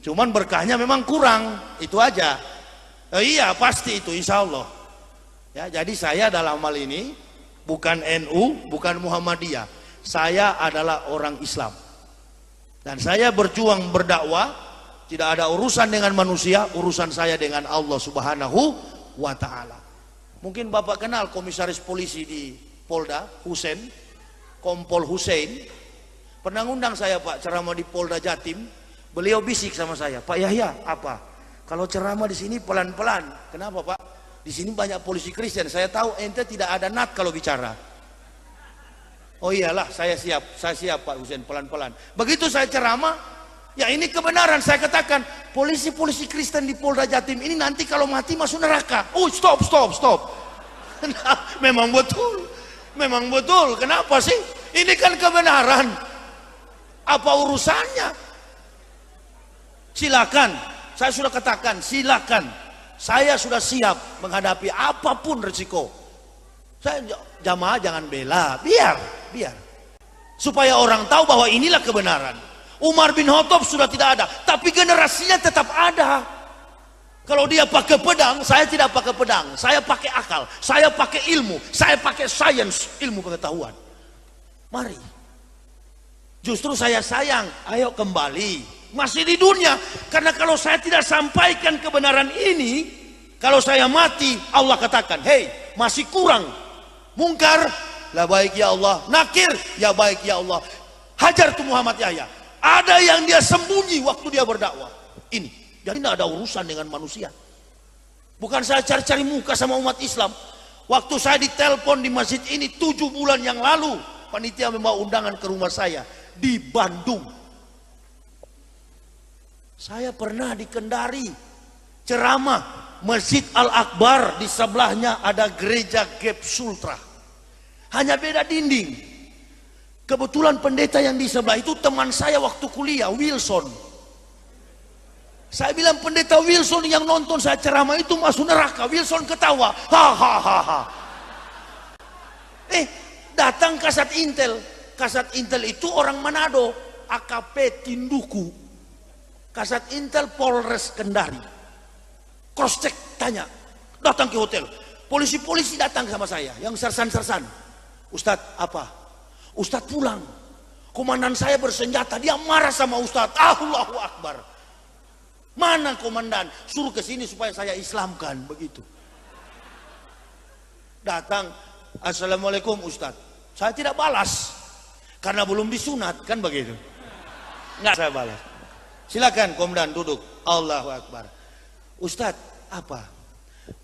Cuman berkahnya memang kurang, itu aja. Iya pasti itu, insya Allah. Ya, jadi saya dalam hal ini bukan NU, bukan Muhammadiyah. Saya adalah orang Islam. Dan saya berjuang berdakwah, tidak ada urusan dengan manusia, urusan saya dengan Allah Subhanahu wa Ta'ala. Mungkin Bapak kenal komisaris polisi di Polda, Husein, Kompol Husein. Pernah ngundang saya Pak ceramah di Polda Jatim. Beliau bisik sama saya, Pak Yahya, apa? Kalau ceramah di sini pelan-pelan. Kenapa Pak? Di sini banyak polisi Kristen. Saya tahu ente tidak ada nat kalau bicara. Oh iyalah, saya siap Pak Husein, pelan-pelan. Begitu saya ceramah, ya ini kebenaran. Saya katakan, polisi-polisi Kristen di Polda Jatim ini nanti kalau mati masuk neraka. Oh stop. Memang betul. Kenapa sih? Ini kan kebenaran. Apa urusannya? Silakan, saya sudah katakan, silakan. Saya sudah siap menghadapi apapun resiko. Saya jamaah jangan bela, biar. Supaya orang tahu bahwa inilah kebenaran. Umar bin Khattab sudah tidak ada, tapi generasinya tetap ada. Kalau dia pakai pedang, saya tidak pakai pedang. Saya pakai akal, saya pakai ilmu, saya pakai sains, ilmu pengetahuan. Mari. Justru saya sayang, ayo kembali. Masih di dunia, karena kalau saya tidak sampaikan kebenaran ini, kalau saya mati, Allah katakan, hei masih kurang. Mungkar, la baik ya Allah. Nakir, ya baik ya Allah. Hajar tuh Muhammad Yahya. Ada yang dia sembunyi waktu dia berdakwah. Ini, jadi tidak ada urusan dengan manusia. Bukan saya cari-cari muka sama umat Islam. Waktu saya ditelepon di masjid ini 7 bulan yang lalu, panitia membawa undangan ke rumah saya di Bandung. Saya pernah di Kendari ceramah, Masjid Al-Akbar, di sebelahnya ada gereja Gap Sultra. Hanya beda dinding. Kebetulan pendeta yang di sebelah itu teman saya waktu kuliah, Wilson. Saya bilang, pendeta Wilson yang nonton saya ceramah itu masuk neraka. Wilson ketawa, hahaha. Datang Kasat Intel. Kasat Intel itu orang Manado, AKP Tinduku. Kasat Intel Polres Kendari. Cross check, tanya, datang ke hotel. Polisi-polisi datang sama saya, yang sersan-sersan. Ustadz apa? Ustadz pulang. Komandan saya bersenjata, dia marah sama Ustadz. Allahu Akbar. Mana komandan? Suruh ke sini supaya saya Islamkan, begitu. Datang, Assalamualaikum Ustadz. Saya tidak balas, karena belum disunat, kan begitu. Enggak saya balas. Silakan komandan duduk. Allahu Akbar. Ustadz apa?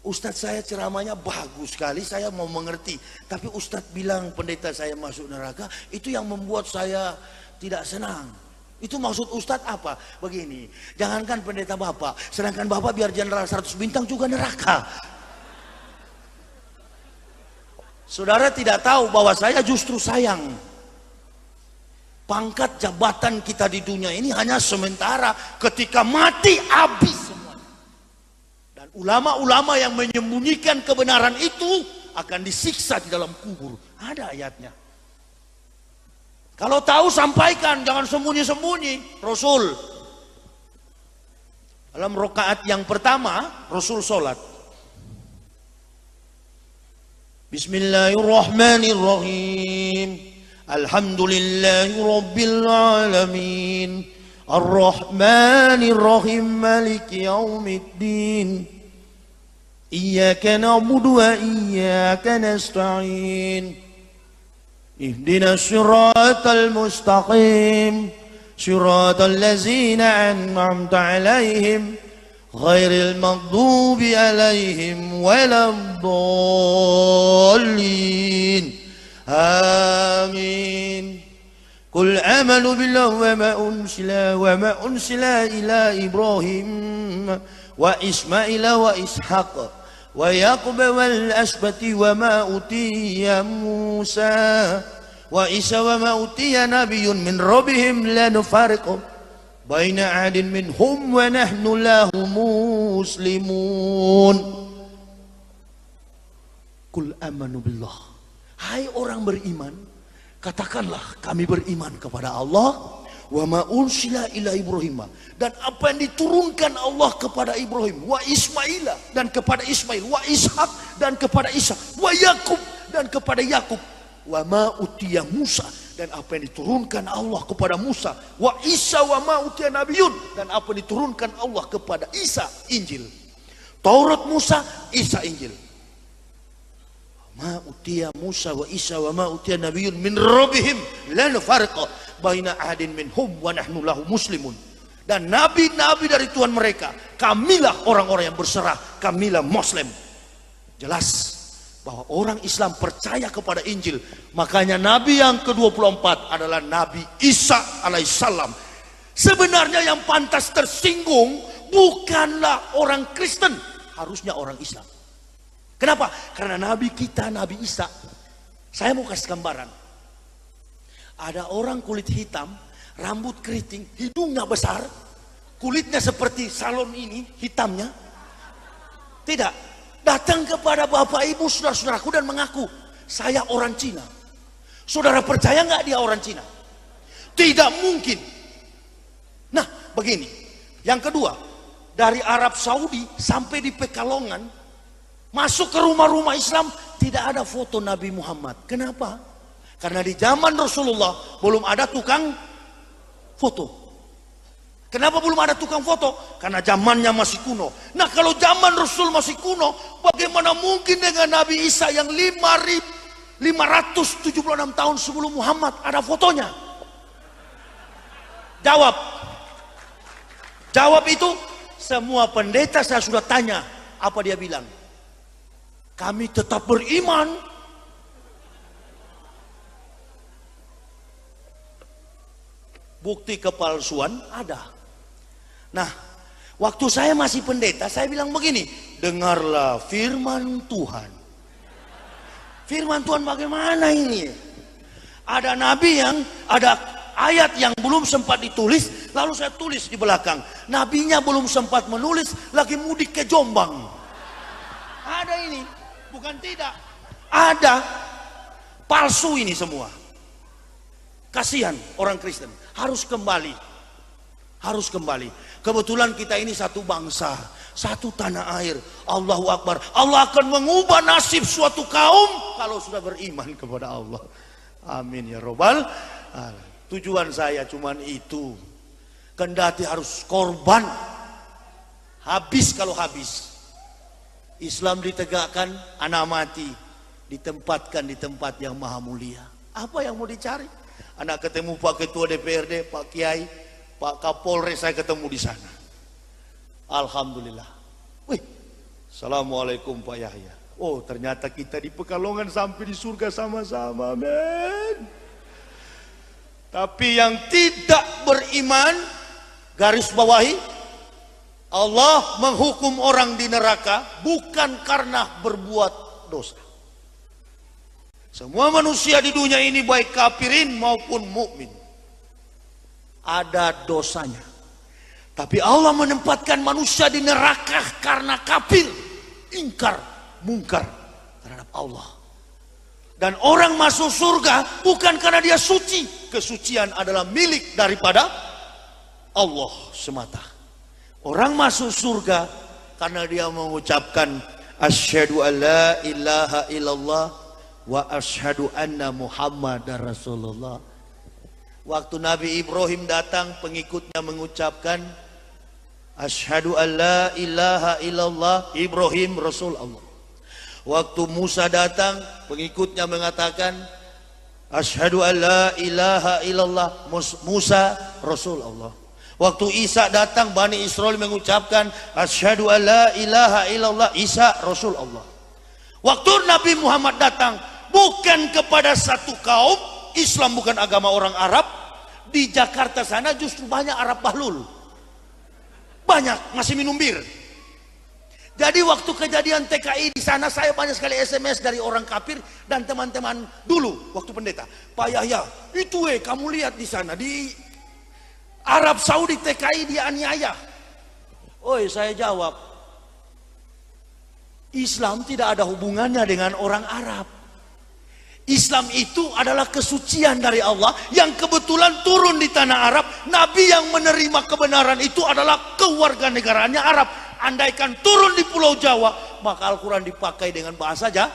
Ustadz saya ceramahnya bagus sekali, saya mau mengerti. Tapi Ustadz bilang pendeta saya masuk neraka, itu yang membuat saya tidak senang. Itu maksud Ustadz apa? Begini, jangankan pendeta bapak, sedangkan bapak biar jenderal 100 bintang juga neraka. Saudara tidak tahu bahwa saya justru sayang. Pangkat jabatan kita di dunia ini hanya sementara, ketika mati habis semuanya. Dan ulama-ulama yang menyembunyikan kebenaran itu akan disiksa di dalam kubur. Ada ayatnya. Kalau tahu sampaikan, jangan sembunyi-sembunyi. Rasul dalam rakaat yang pertama, Rasul sholat. Bismillahirrahmanirrahim. Alhamdulillahi Rabbil Alamin. Ar-Rahmanir Rahim. Maliki Yawmiddin. Iyyaka na'budu wa iyyaka nasta'in. Ihdinas siratal mustaqim. Siratal ladzina an'amta 'alaihim ghairil maghdubi 'alaihim waladdallin. Amin. Qul amanu billahi wa ma unsila ila Ibrahim wa Ismail wa Ishaq ويعقوب والأسباط وما أوتي موسى وعيسى وما أوتي نبي من ربهم لا نفرق بين أحد منهم ونحن له مسلمون. Qul amanu billah. Hai orang beriman, katakanlah kami beriman kepada Allah. Wa ma unsila ila Ibrahim, dan apa yang diturunkan Allah kepada Ibrahim, wa Ismaila, dan kepada Ismail, wa Ishak, dan kepada Ishak, wa Yakub, dan kepada Yakub, wa ma utiya Musa, dan apa yang diturunkan Allah kepada Musa, wa Isa wa ma utiya nabiyun, dan apa yang diturunkan Allah kepada Isa, Injil. Taurat Musa, Isa, Injil. Ma utiya Musa wa Isa wa ma utiya nabiyun min rabbihim la nufarriqu baina ahadin minhum wa nahnu lahu muslimun. Dan nabi-nabi dari Tuhan mereka, kamilah orang-orang yang berserah, kamilah Muslim. Jelas bahwa orang Islam percaya kepada Injil. Makanya nabi yang ke-24 adalah Nabi Isa alaihissalam. Sebenarnya yang pantas tersinggung bukanlah orang Kristen, harusnya orang Islam. Kenapa? Karena nabi kita, Nabi Isa. Saya mau kasih gambaran. Ada orang kulit hitam, rambut keriting, hidungnya besar, kulitnya seperti salon ini, hitamnya. Tidak. Datang kepada bapak ibu, saudara-saudaraku dan mengaku, saya orang Cina. Saudara percaya nggak dia orang Cina? Tidak mungkin. Nah, begini. Yang kedua, dari Arab Saudi sampai di Pekalongan, masuk ke rumah-rumah Islam, tidak ada foto Nabi Muhammad. Kenapa? Karena di zaman Rasulullah belum ada tukang foto. Kenapa belum ada tukang foto? Karena zamannya masih kuno. Nah, kalau zaman Rasul masih kuno, bagaimana mungkin dengan Nabi Isa yang 576 tahun sebelum Muhammad ada fotonya? Jawab. Jawab itu semua pendeta saya sudah tanya, apa dia bilang? Kami tetap beriman. Bukti kepalsuan ada. Nah, waktu saya masih pendeta, saya bilang begini, dengarlah firman Tuhan. Firman Tuhan bagaimana ini? Ada nabi yang, ada ayat yang belum sempat ditulis, lalu saya tulis di belakang. Nabinya belum sempat menulis, lagi mudik ke Jombang. Ada ini. Bukan tidak, ada palsu ini semua. Kasihan orang Kristen, harus kembali, harus kembali. Kebetulan kita ini satu bangsa, satu tanah air. Allahu Akbar. Allah akan mengubah nasib suatu kaum kalau sudah beriman kepada Allah. Amin ya robbal alamin. Tujuan saya cuman itu, kendati harus korban, habis kalau habis. Islam ditegakkan, anak mati, ditempatkan di tempat yang maha mulia. Apa yang mau dicari? Anak ketemu Pak Ketua DPRD, Pak Kiai, Pak Kapolres, saya ketemu di sana. Alhamdulillah. Wih, Assalamualaikum Pak Yahya. Oh, ternyata kita di Pekalongan sampai di surga sama-sama, men. Tapi yang tidak beriman, garis bawahi, Allah menghukum orang di neraka bukan karena berbuat dosa. Semua manusia di dunia ini baik kafirin maupun mukmin ada dosanya. Tapi Allah menempatkan manusia di neraka karena kafir, ingkar, mungkar terhadap Allah. Dan orang masuk surga bukan karena dia suci. Kesucian adalah milik daripada Allah semata. Orang masuk surga karena dia mengucapkan asyhadu alla ilaha illallah wa asyhadu anna Muhammadar Rasulullah. Waktu Nabi Ibrahim datang, pengikutnya mengucapkan asyhadu alla ilaha illallah, Ibrahim Rasul Allah. Waktu Musa datang, pengikutnya mengatakan asyhadu alla ilaha illallah, Musa Rasul Allah. Waktu Isa datang, Bani Israel mengucapkan asyhadu alla ilaha illallah, Isa Rasul Allah. Waktu Nabi Muhammad datang, bukan kepada satu kaum, Islam bukan agama orang Arab. Di Jakarta sana justru banyak Arab Bahlul. Banyak, masih minum bir. Jadi waktu kejadian TKI di sana, saya banyak sekali SMS dari orang kafir dan teman-teman dulu waktu pendeta. Pak Yahya, itu kamu lihat di sana di Arab Saudi TKI dianiaya. Oi, saya jawab, Islam tidak ada hubungannya dengan orang Arab. Islam itu adalah kesucian dari Allah yang kebetulan turun di tanah Arab. Nabi yang menerima kebenaran itu adalah kewarganegaraannya Arab. Andaikan turun di Pulau Jawa, maka Al-Quran dipakai dengan bahasa Jawa.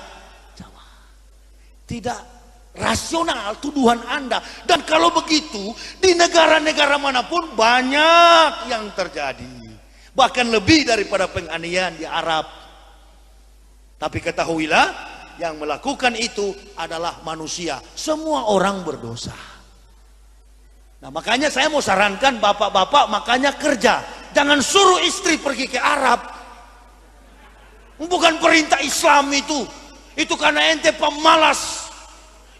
Tidak rasional tuduhan Anda. Dan kalau begitu, di negara-negara manapun banyak yang terjadi. Bahkan lebih daripada penganiayaan di Arab. Tapi ketahuilah, yang melakukan itu adalah manusia. Semua orang berdosa. Nah, makanya saya mau sarankan bapak-bapak, makanya kerja. Jangan suruh istri pergi ke Arab. Bukan perintah Islam itu. Itu karena ente pemalas.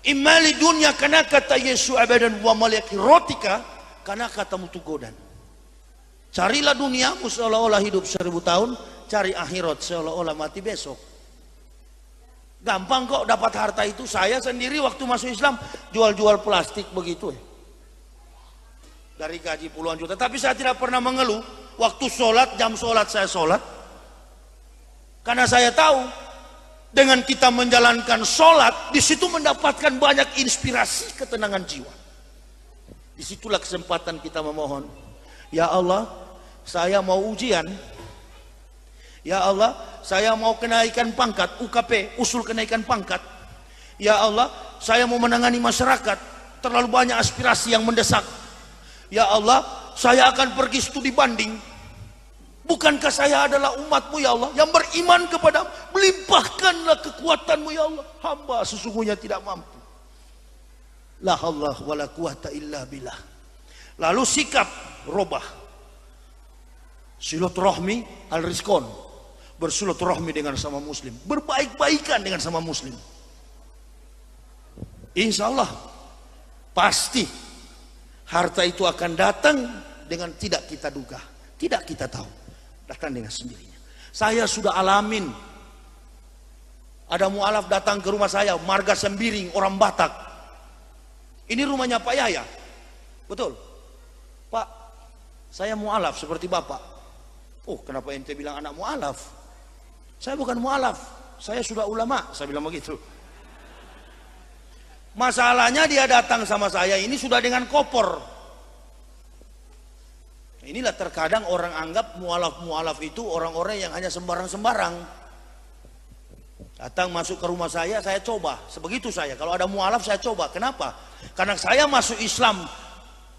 Imali dunia karena kata Yesus abadan wa malaki rotika karena kata mutugodan. Carilah duniamu seolah-olah hidup 1000 tahun, cari akhirat seolah-olah mati besok. Gampang kok dapat harta itu. Saya sendiri waktu masuk Islam jual-jual plastik begitu. Dari gaji puluhan juta. Tapi saya tidak pernah mengeluh. Waktu sholat, jam sholat saya sholat. Karena saya tahu dengan kita menjalankan sholat, di situ mendapatkan banyak inspirasi ketenangan jiwa. Disitulah kesempatan kita memohon. Ya Allah, saya mau ujian. Ya Allah, saya mau kenaikan pangkat, UKP, usul kenaikan pangkat. Ya Allah, saya mau menangani masyarakat, terlalu banyak aspirasi yang mendesak. Ya Allah, saya akan pergi studi banding. Bukankah saya adalah umatmu ya Allah, yang beriman kepadamu? Melimpahkanlah kekuatanmu ya Allah. Hamba sesungguhnya tidak mampu. La haula wala quwata illa billah. Lalu sikap robah. Silaturahmi al-rizqon. Bersilaturahmi dengan sama muslim, berbaik-baikan dengan sama muslim. Insya Allah pasti harta itu akan datang dengan tidak kita duga, tidak kita tahu, datang dengan sendirinya. Saya sudah alamin. Ada mualaf datang ke rumah saya, marga Sembiring, orang Batak. Ini rumahnya Pak Yahya, betul Pak, saya mualaf seperti Bapak. Oh, kenapa ente bilang anak mualaf? Saya bukan mualaf, saya sudah ulama, saya bilang begitu. Masalahnya dia datang sama saya ini sudah dengan kopor. Inilah terkadang orang anggap mualaf-mualaf itu orang-orang yang hanya sembarang-sembarang. Datang masuk ke rumah saya coba. Sebegitu saya, kalau ada mualaf saya coba. Kenapa? Karena saya masuk Islam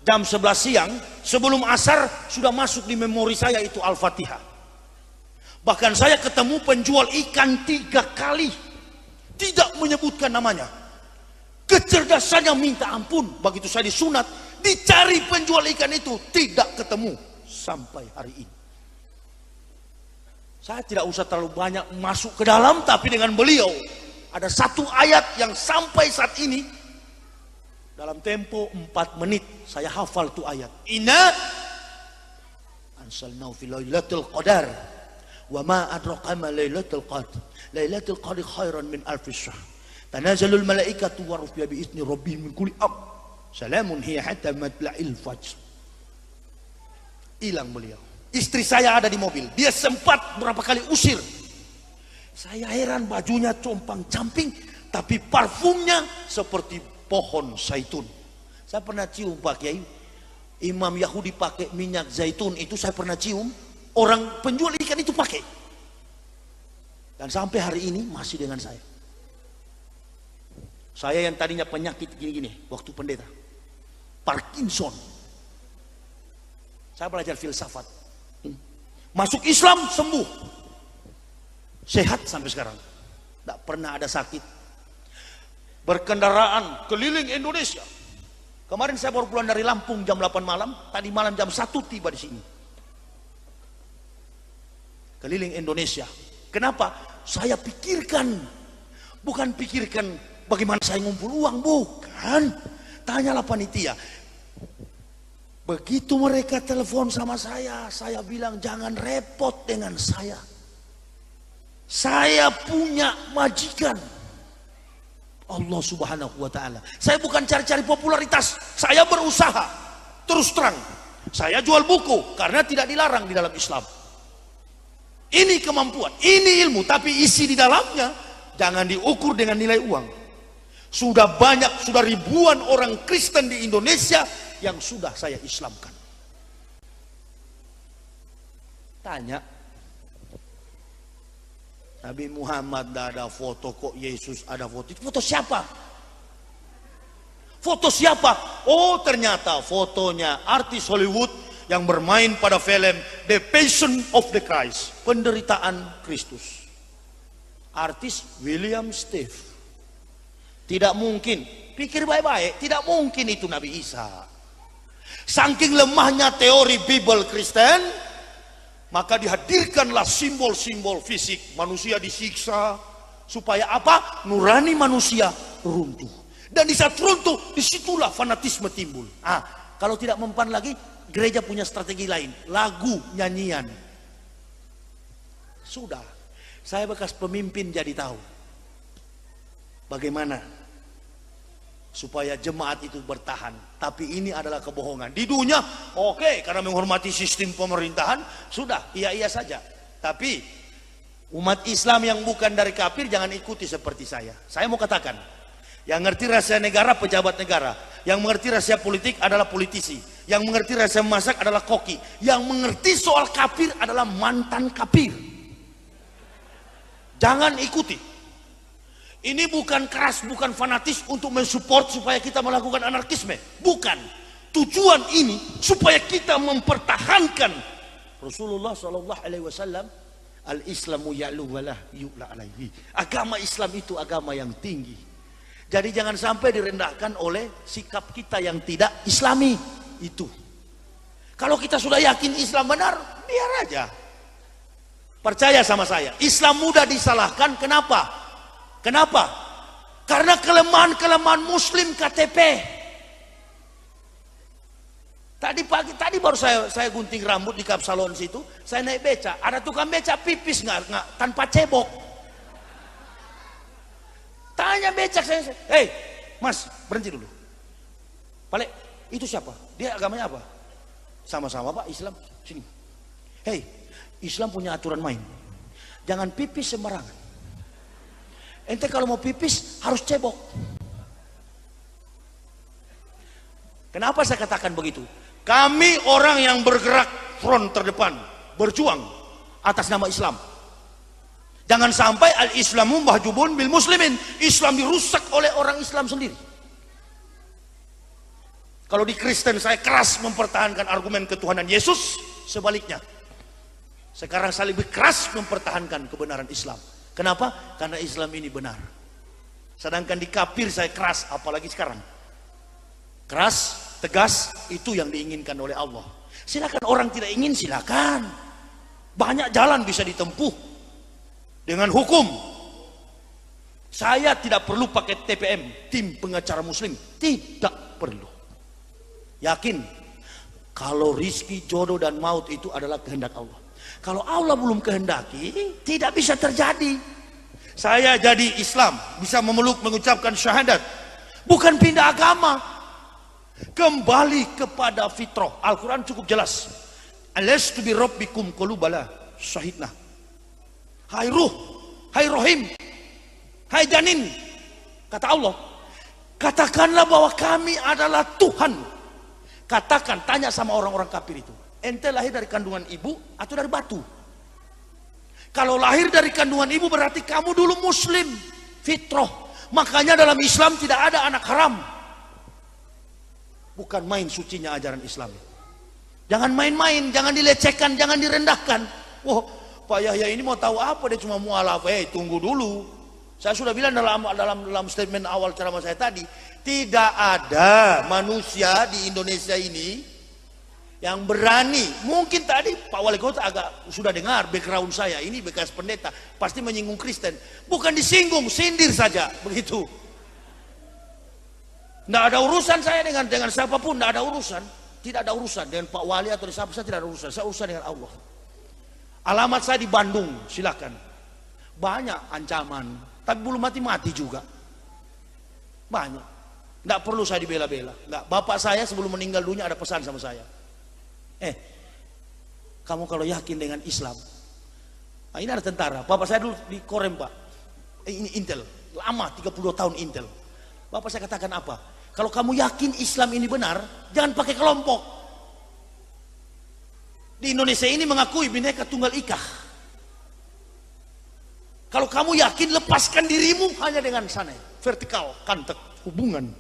jam 11 siang, sebelum asar sudah masuk di memori saya itu Al-Fatihah. Bahkan saya ketemu penjual ikan 3 kali, tidak menyebutkan namanya. Kecerdasannya minta ampun. Begitu saya disunat, dicari penjual ikan itu, tidak ketemu sampai hari ini. Saya tidak usah terlalu banyak masuk ke dalam, tapi dengan beliau ada satu ayat yang sampai saat ini dalam tempo 4 menit saya hafal tuh ayat. Inna ansalnahu fi lailatul qadar. Wa ma adraka ma lailatul qadr. Lailatul qadr khairan min alfi syahr. Tanazzalul malaikatu wa ruh bi idzni rabbihim min kulli amr. Salamun hiya hatta matla'il fajr. Hilang beliau. Istri saya ada di mobil. Dia sempat berapa kali usir. Saya heran, bajunya compang-camping, tapi parfumnya seperti pohon zaitun. Saya pernah cium Pak Kiai. Imam Yahudi pakai minyak zaitun itu saya pernah cium. Orang penjual ikan itu pakai. Dan sampai hari ini masih dengan saya. Saya yang tadinya penyakit gini-gini waktu pendeta, Parkinson. Saya belajar filsafat. Masuk Islam sembuh. Sehat sampai sekarang. Tidak pernah ada sakit. Berkendaraan keliling Indonesia. Kemarin saya baru pulang dari Lampung jam 8 malam. Tadi malam jam 1 tiba di sini. Keliling Indonesia. Kenapa? Saya pikirkan. Bukan pikirkan bagaimana saya ngumpul uang. Bukan. Tanyalah panitia. Begitu mereka telepon sama saya bilang jangan repot dengan saya. Saya punya majikan Allah Subhanahu wa Ta'ala. Saya bukan cari-cari popularitas, saya berusaha. Terus terang, saya jual buku karena tidak dilarang di dalam Islam. Ini kemampuan, ini ilmu, tapi isi di dalamnya jangan diukur dengan nilai uang. Sudah banyak, sudah ribuan orang Kristen di Indonesia yang sudah saya Islamkan. Tanya, Nabi Muhammad tidak ada foto, kok Yesus ada foto? Foto siapa? Foto siapa? Oh, ternyata fotonya artis Hollywood yang bermain pada film The Passion of the Christ, penderitaan Kristus. Artis William Steve. Tidak mungkin, pikir baik-baik, tidak mungkin itu Nabi Isa. Saking lemahnya teori Bible Kristen, maka dihadirkanlah simbol-simbol fisik. Manusia disiksa supaya apa? Nurani manusia runtuh. Dan di saat runtuh, disitulah fanatisme timbul. Kalau tidak mempan lagi, gereja punya strategi lain, lagu, nyanyian. Sudah, saya bekas pemimpin jadi tahu bagaimana supaya jemaat itu bertahan. Tapi ini adalah kebohongan. Di dunia, oke, karena menghormati sistem pemerintahan, sudah, iya-iya saja. Tapi umat Islam yang bukan dari kafir jangan ikuti seperti saya. Saya mau katakan, yang ngerti rahasia negara pejabat negara, yang mengerti rahasia politik adalah politisi, yang mengerti rahasia memasak adalah koki, yang mengerti soal kafir adalah mantan kafir. Jangan ikuti. Ini bukan keras, bukan fanatis untuk mensupport supaya kita melakukan anarkisme. Bukan. Tujuan ini supaya kita mempertahankan Rasulullah SAW. Al-Islamu ya'lu walah yu'la alaihi. Agama Islam itu agama yang tinggi. Jadi jangan sampai direndahkan oleh sikap kita yang tidak Islami itu. Kalau kita sudah yakin Islam benar, biar aja. Percaya sama saya, Islam mudah disalahkan. Kenapa? Kenapa? Karena kelemahan-kelemahan Muslim KTP. Tadi baru saya gunting rambut di Kapsalon situ, saya naik beca, ada tukang beca pipis nggak tanpa cebok. Tanya becak saya, hei mas berhenti dulu. Balik, itu siapa? Dia agamanya apa? Sama-sama pak Islam. Sini. Hei, Islam punya aturan main. Jangan pipis sembarangan. Ente kalau mau pipis harus cebok. Kenapa saya katakan begitu? Kami orang yang bergerak front terdepan, berjuang atas nama Islam. Jangan sampai al-Islamu mahjubun bil muslimin. Islam dirusak oleh orang Islam sendiri. Kalau di Kristen saya keras mempertahankan argumen ketuhanan Yesus, sebaliknya sekarang saya lebih keras mempertahankan kebenaran Islam. Kenapa? Karena Islam ini benar. Sedangkan di kafir saya keras, apalagi sekarang. Keras, tegas, itu yang diinginkan oleh Allah. Silakan orang tidak ingin, silakan. Banyak jalan bisa ditempuh. Dengan hukum. Saya tidak perlu pakai TPM, tim pengacara muslim. Tidak perlu. Yakin, kalau rizki, jodoh dan maut itu adalah kehendak Allah. Kalau Allah belum kehendaki, tidak bisa terjadi. Saya jadi Islam, bisa memeluk mengucapkan syahadat, bukan pindah agama. Kembali kepada fitrah. Al-Quran cukup jelas. Alastu bi rabbikum qalu bala syahidna. Hai ruh, hai rohim, hai janin, kata Allah, katakanlah bahwa kami adalah Tuhan. Katakan, tanya sama orang-orang kafir itu, ente lahir dari kandungan ibu atau dari batu? Kalau lahir dari kandungan ibu berarti kamu dulu muslim, fitrah. Makanya dalam Islam tidak ada anak haram. Bukan main sucinya ajaran Islam. Jangan main-main, jangan dilecehkan, jangan direndahkan. Wah, Pak Yahya ini mau tahu apa, dia cuma mualaf. Tunggu dulu. Saya sudah bilang dalam statement awal ceramah saya tadi, tidak ada manusia di Indonesia ini yang berani. Mungkin tadi Pak Wali Kota agak sudah dengar background saya, ini bekas pendeta, pasti menyinggung Kristen. Bukan disinggung, sindir saja, begitu. Tidak ada urusan saya dengan siapapun, tidak ada urusan. Tidak ada urusan dengan Pak Wali atau siapa, saya tidak ada urusan. Saya urusan dengan Allah. Alamat saya di Bandung, silakan. Banyak ancaman, tapi belum mati-mati juga. Banyak. Nggak perlu saya dibela-bela. Nggak. Bapak saya sebelum meninggal dunia ada pesan sama saya. Kamu kalau yakin dengan Islam. Nah, ini ada tentara. Bapak saya dulu di Korem, Pak. Ini Intel. Lama, 32 tahun Intel. Bapak saya katakan apa? Kalau kamu yakin Islam ini benar, jangan pakai kelompok. Di Indonesia ini mengakui Bhinneka Tunggal Ika. Kalau kamu yakin, lepaskan dirimu hanya dengan sana, vertikal, kantek, hubungan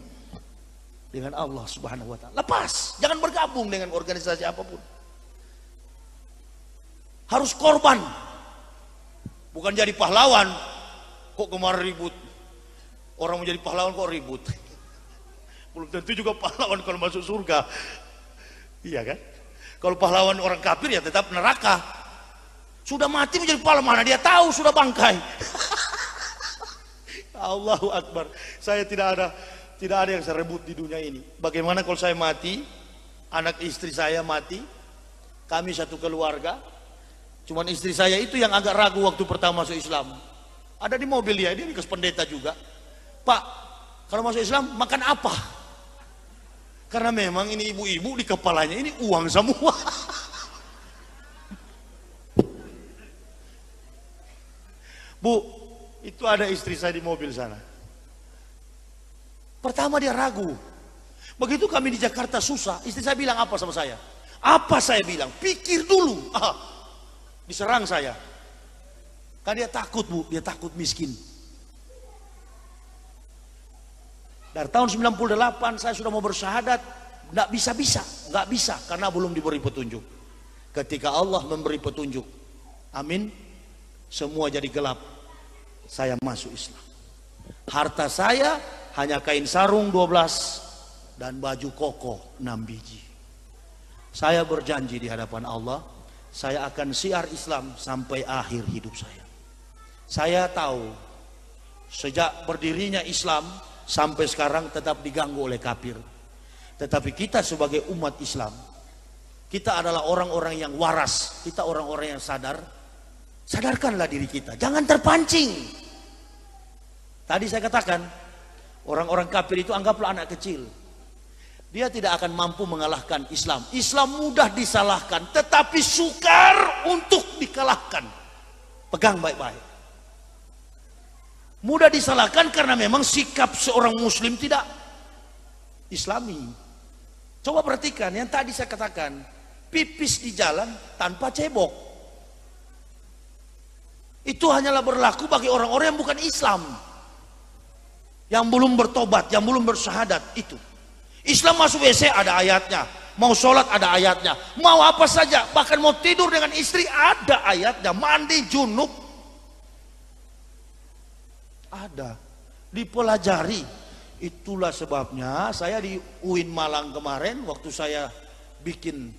dengan Allah Subhanahu wa Ta'ala. Lepas, jangan bergabung dengan organisasi apapun. Harus korban, bukan jadi pahlawan. Kok kemarin ribut? Orang mau jadi pahlawan kok ribut? Belum tentu juga pahlawan kalau masuk surga. Iya kan? Kalau pahlawan orang kafir ya tetap neraka. Sudah mati menjadi pahlawan, mana dia tahu sudah bangkai. Allahu Akbar. Saya tidak ada yang saya rebut di dunia ini. Bagaimana kalau saya mati, anak istri saya mati, kami satu keluarga, cuman istri saya itu yang agak ragu waktu pertama masuk Islam. Ada di mobil dia dikasih pendeta juga. Pak, kalau masuk Islam makan apa? Karena memang ini ibu-ibu di kepalanya ini uang semua. Bu, itu ada istri saya di mobil sana. Pertama dia ragu. Begitu kami di Jakarta susah, istri saya bilang apa sama saya? Apa saya bilang? Pikir dulu. Diserang saya. Kan dia takut, Bu, dia takut miskin. Dari tahun 98 saya sudah mau bersyahadat, nggak bisa karena belum diberi petunjuk. Ketika Allah memberi petunjuk, amin, semua jadi gelap. Saya masuk Islam. Harta saya hanya kain sarung 12 dan baju koko 6 biji. Saya berjanji di hadapan Allah, saya akan syiar Islam sampai akhir hidup saya. Saya tahu sejak berdirinya Islam sampai sekarang tetap diganggu oleh kafir. Tetapi kita sebagai umat Islam, kita adalah orang-orang yang waras, kita orang-orang yang sadar. Sadarkanlah diri kita, jangan terpancing. Tadi saya katakan, orang-orang kafir itu anggaplah anak kecil. Dia tidak akan mampu mengalahkan Islam. Islam mudah disalahkan, tetapi sukar untuk dikalahkan. Pegang baik-baik. Mudah disalahkan karena memang sikap seorang muslim tidak Islami. Coba perhatikan yang tadi saya katakan, pipis di jalan tanpa cebok. Itu hanyalah berlaku bagi orang-orang yang bukan Islam, yang belum bertobat, yang belum bersyahadat. Itu Islam masuk WC ada ayatnya, mau sholat ada ayatnya, mau apa saja, bahkan mau tidur dengan istri ada ayatnya, mandi junub ada, dipelajari. Itulah sebabnya saya di UIN Malang kemarin waktu saya bikin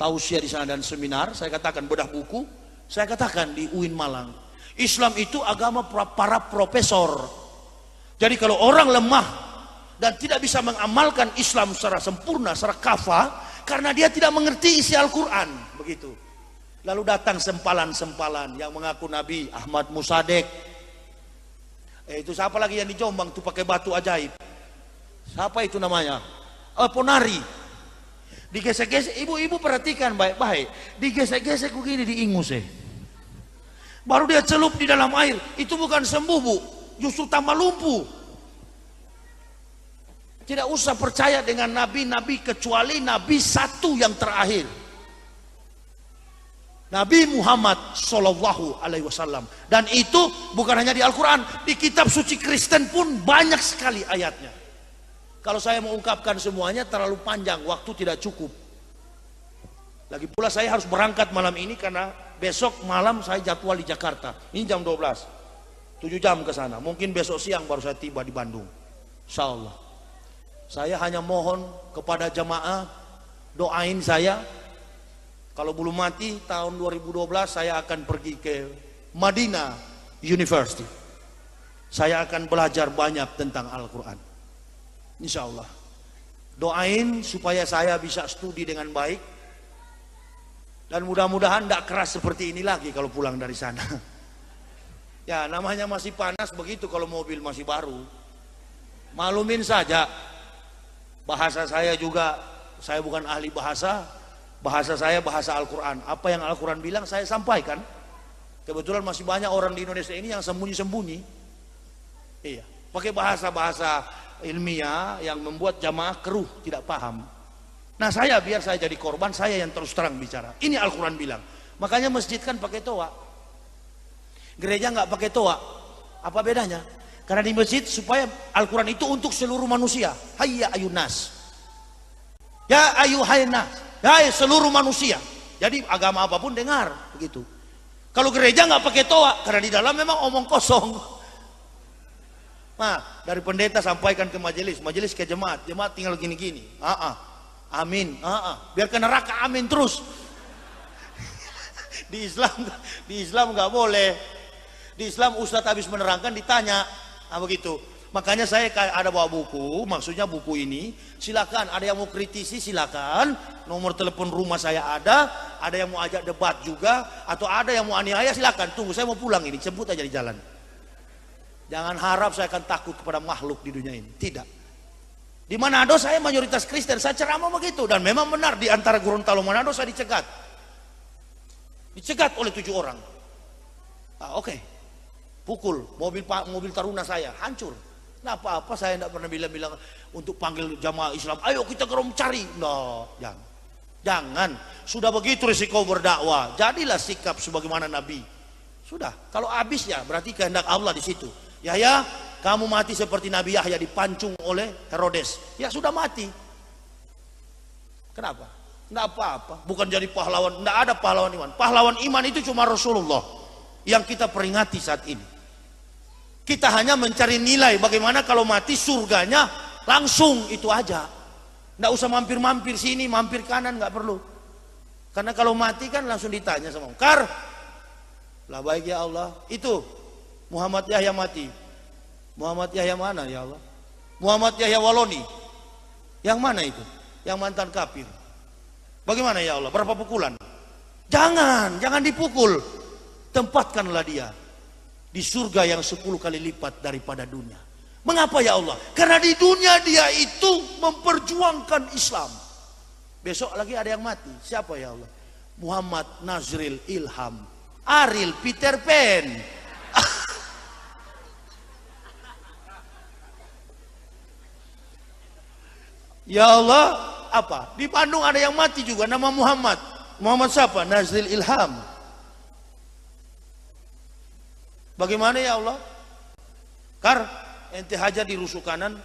tausiah di sana dan seminar, saya katakan bedah buku, saya katakan di UIN Malang, Islam itu agama para profesor. Jadi kalau orang lemah dan tidak bisa mengamalkan Islam secara sempurna, secara kafah, karena dia tidak mengerti isi Al-Quran, begitu. Lalu datang sempalan-sempalan yang mengaku Nabi, Ahmad Musadek. Itu siapa lagi yang di Jombang tuh pakai batu ajaib? Siapa itu namanya? Ponari. Digesek-gesek, ibu-ibu perhatikan baik-baik. Digesek-gesek begini di ingus baru dia celup di dalam air. Itu bukan sembuh, Bu, justru tambah lumpuh. Tidak usah percaya dengan nabi-nabi kecuali nabi satu yang terakhir, Nabi Muhammad Sallallahu Alaihi Wasallam. Dan itu bukan hanya di Al-Quran, di kitab suci Kristen pun banyak sekali ayatnya. Kalau saya mau ungkapkan semuanya terlalu panjang, waktu tidak cukup. Lagi pula saya harus berangkat malam ini karena besok malam saya jadwal di Jakarta. Ini jam 12, 7 jam ke sana. Mungkin besok siang baru saya tiba di Bandung, insya Allah. Saya hanya mohon kepada jamaah, doain saya. Kalau belum mati tahun 2012 saya akan pergi ke Madinah University. Saya akan belajar banyak tentang Al-Quran, insya Allah. Doain supaya saya bisa studi dengan baik, dan mudah-mudahan tidak keras seperti ini lagi kalau pulang dari sana. Ya namanya masih panas begitu kalau mobil masih baru. Malumin saja. Bahasa saya juga, saya bukan ahli bahasa. Bahasa saya bahasa Al-Quran. Apa yang Al-Quran bilang saya sampaikan. Kebetulan masih banyak orang di Indonesia ini yang sembunyi-sembunyi. Iya, pakai bahasa-bahasa ilmiah yang membuat jamaah keruh, tidak paham. Nah saya, biar saya jadi korban, saya yang terus terang bicara. Ini Al-Quran bilang. Makanya masjid kan pakai toa. Gereja nggak pakai toa. Apa bedanya? Karena di masjid supaya Al-Quran itu untuk seluruh manusia. Hayya ayunas. Ya ayuhainas. Ya seluruh manusia. Jadi agama apapun dengar begitu. Kalau gereja nggak pakai toa karena di dalam memang omong kosong. Nah dari pendeta sampaikan ke majelis, majelis ke jemaat, jemaat tinggal gini-gini. Amin. Biar ke neraka amin terus. Di Islam nggak boleh. Di Islam ustadz habis menerangkan ditanya, begitu. Makanya saya ada bawa buku, maksudnya buku ini silakan, ada yang mau kritisi silakan, nomor telepon rumah saya ada yang mau ajak debat juga, atau ada yang mau aniaya silakan, tunggu saya mau pulang ini, sebut aja di jalan. Jangan harap saya akan takut kepada makhluk di dunia ini, tidak. Di Manado saya mayoritas Kristen, saya ceramah begitu, dan memang benar di antara Gorontalo Manado saya dicegat oleh 7 orang. Oke. Pukul mobil taruna saya hancur. Nah apa-apa saya tidak pernah bilang untuk panggil jamaah Islam, ayo kita gerom cari. No, jangan. Sudah begitu risiko berdakwah. Jadilah sikap sebagaimana Nabi. Sudah. Kalau habis ya berarti kehendak Allah di situ. Yahya, kamu mati seperti Nabi Yahya dipancung oleh Herodes. Ya sudah mati. Kenapa? Tidak apa-apa. Bukan jadi pahlawan. Tidak ada pahlawan iman. Pahlawan iman itu cuma Rasulullah yang kita peringati saat ini. Kita hanya mencari nilai bagaimana kalau mati surganya langsung, itu aja. Nggak usah mampir-mampir sini, mampir kanan, nggak perlu. Karena kalau mati kan langsung ditanya sama Kar, lah baik ya Allah. Itu Muhammad Yahya mati. Muhammad Yahya mana ya Allah? Muhammad Yahya Waloni. Yang mana itu? Yang mantan kafir. Bagaimana ya Allah? Berapa pukulan? Jangan dipukul. Tempatkanlah dia di surga yang 10 kali lipat daripada dunia. Mengapa ya Allah? Karena di dunia dia itu memperjuangkan Islam. Besok lagi ada yang mati. Siapa ya Allah? Muhammad Nazril Ilham Aril Peter Pan. Ya Allah, apa? Di Bandung ada yang mati juga nama Muhammad. Muhammad siapa? Nazril Ilham. Bagaimana ya Allah? Kar, ente hajar di rusuk kanan,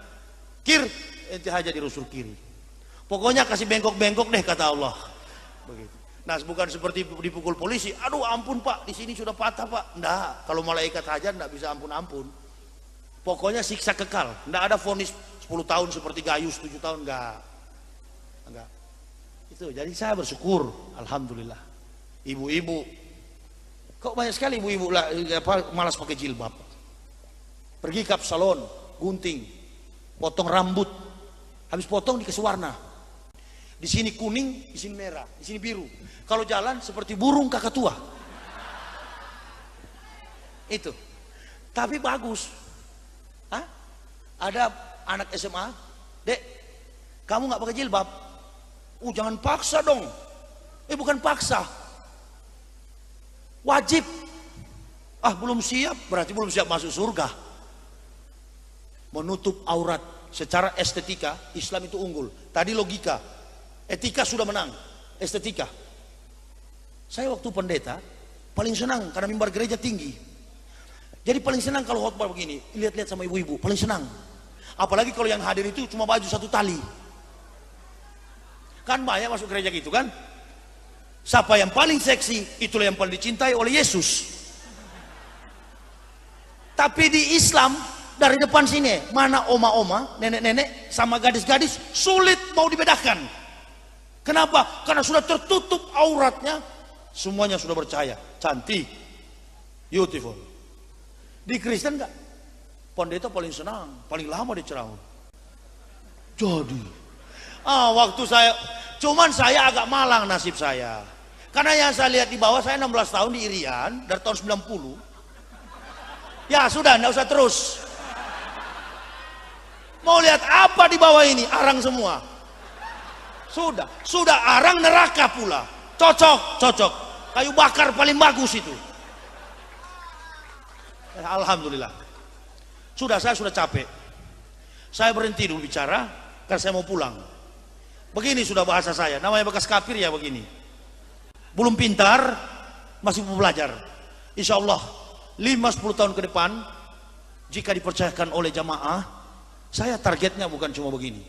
kir, ente hajar di rusuk kiri. Pokoknya kasih bengkok-bengkok deh kata Allah. Begitu. Nah, bukan seperti dipukul polisi. Aduh, ampun Pak, di sini sudah patah Pak. Enggak, kalau malaikat hajar enggak bisa ampun-ampun. Pokoknya siksa kekal. Enggak ada vonis 10 tahun seperti Gayus 7 tahun, enggak. Itu. Jadi saya bersyukur, alhamdulillah. Ibu-ibu, kok banyak sekali ibu-ibu malas pakai jilbab. Pergi ke salon, gunting, potong rambut. Habis potong dikasih warna. Di sini kuning, di sini merah, di sini biru. Kalau jalan seperti burung kakatua. Itu. Tapi bagus. Ada anak SMA, Dek, kamu nggak pakai jilbab. Jangan paksa dong. Bukan paksa. Wajib. Belum siap, berarti belum siap masuk surga. Menutup aurat secara estetika, Islam itu unggul. Tadi logika, etika sudah menang, estetika. Saya waktu pendeta paling senang karena mimbar gereja tinggi. Jadi paling senang kalau khotbah begini, lihat-lihat sama ibu-ibu, paling senang. Apalagi kalau yang hadir itu cuma baju 1 tali. Kan banyak masuk gereja gitu kan? Siapa yang paling seksi, itulah yang paling dicintai oleh Yesus. Tapi di Islam, dari depan sini, mana oma-oma, nenek-nenek, sama gadis-gadis, sulit mau dibedakan. Kenapa? Karena sudah tertutup auratnya, semuanya sudah bercahaya, cantik, beautiful. Di Kristen enggak? Pendeta paling senang, paling lama diceramah. Jadi, waktu cuman saya agak malang nasib saya. Karena yang saya lihat di bawah, saya 16 tahun di Irian, dari tahun 90. Ya sudah, enggak usah terus. Mau lihat apa di bawah ini? Arang semua. Sudah arang neraka pula. Cocok. Kayu bakar paling bagus itu. Alhamdulillah. Saya sudah capek. Saya berhenti dulu bicara karena saya mau pulang. Begini sudah bahasa saya. Namanya bekas kafir ya begini. Belum pintar, masih mau belajar. Insya Allah 5-10 tahun ke depan, jika dipercayakan oleh jamaah, saya targetnya bukan cuma begini.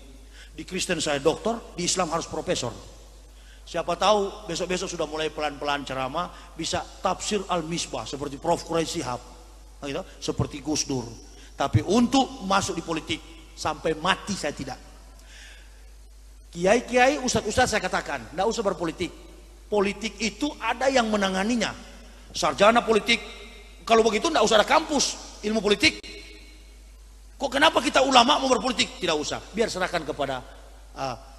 Di Kristen saya doktor, di Islam harus profesor. Siapa tahu besok-besok sudah mulai pelan-pelan ceramah, bisa tafsir al-misbah seperti Prof. Quraisy Shihab, gitu, seperti Gus Dur. Tapi untuk masuk di politik sampai mati saya tidak. Kiai-kiai, ustadz-ustadz saya katakan, tidak usah berpolitik. Politik itu ada yang menanganinya. Sarjana politik, kalau begitu tidak usah ada kampus ilmu politik. Kok kenapa kita ulama mau berpolitik? Tidak usah, biar serahkan kepada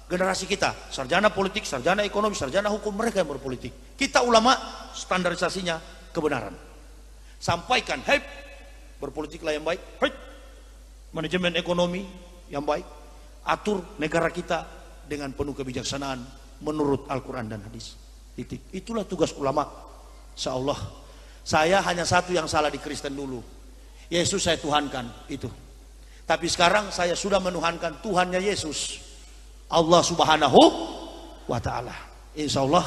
generasi kita, sarjana politik, sarjana ekonomi, sarjana hukum, mereka yang berpolitik. Kita ulama standarisasinya kebenaran. Sampaikan, hei, berpolitiklah yang baik, hei, manajemen ekonomi yang baik, atur negara kita dengan penuh kebijaksanaan menurut Al-Quran dan hadis. Titik. Itulah tugas ulama. Insyaallah. Saya hanya satu yang salah di Kristen dulu. Yesus saya tuhankan itu. Tapi sekarang saya sudah menuhankan Tuhannya Yesus, Allah Subhanahu wa Ta'ala. Insyaallah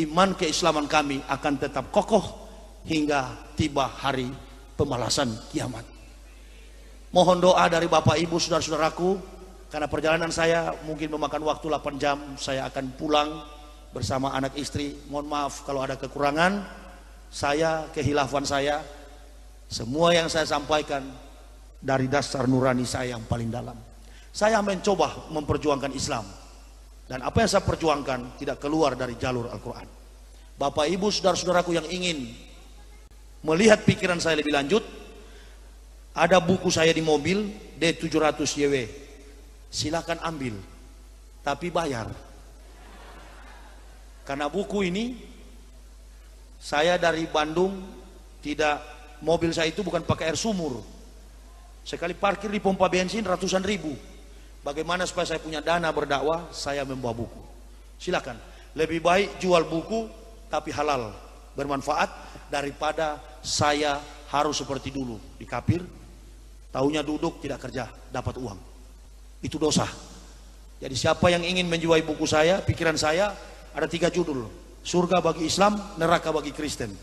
iman keislaman kami akan tetap kokoh hingga tiba hari pembalasan kiamat. Mohon doa dari Bapak Ibu saudara-saudaraku, karena perjalanan saya mungkin memakan waktu 8 jam. Saya akan pulang bersama anak istri. Mohon maaf kalau ada kekurangan saya, kehilafan saya. Semua yang saya sampaikan dari dasar nurani saya yang paling dalam. Saya mencoba memperjuangkan Islam, dan apa yang saya perjuangkan tidak keluar dari jalur Al-Quran. Bapak Ibu saudara-saudaraku yang ingin melihat pikiran saya lebih lanjut, ada buku saya di mobil D700YW, silakan ambil, tapi bayar. Karena buku ini saya dari Bandung, tidak, mobil saya itu bukan pakai air sumur. Sekali parkir di pompa bensin ratusan ribu. Bagaimana supaya saya punya dana berdakwah? Saya membawa buku. Silakan. Lebih baik jual buku tapi halal, bermanfaat, daripada saya harus seperti dulu di Kapir, taunya duduk tidak kerja, dapat uang. Itu dosa. Jadi siapa yang ingin menjiwai buku saya, pikiran saya, ada 3 judul: surga bagi Islam, neraka bagi Kristen.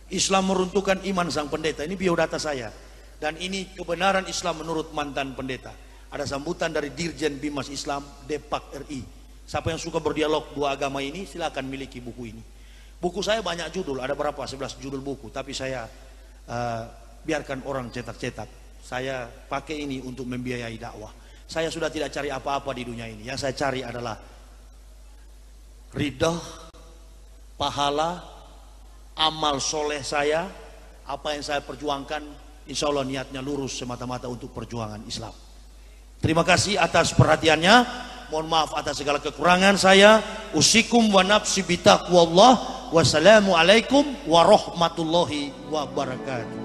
Islam meruntuhkan iman sang pendeta. Ini biodata saya. Dan ini kebenaran Islam menurut mantan pendeta. Ada sambutan dari Dirjen Bimas Islam Depak RI. Siapa yang suka berdialog dua agama ini, silakan miliki buku ini. Buku saya banyak judul, ada berapa? 11 judul buku. Tapi saya biarkan orang cetak-cetak. Saya pakai ini untuk membiayai dakwah. Saya sudah tidak cari apa-apa di dunia ini. Yang saya cari adalah ridha, pahala, amal soleh saya. Apa yang saya perjuangkan, insya Allah niatnya lurus semata-mata untuk perjuangan Islam. Terima kasih atas perhatiannya. Mohon maaf atas segala kekurangan saya. Usikum wa nafsi bitaqwallah. Wassalamualaikum warahmatullahi wabarakatuh.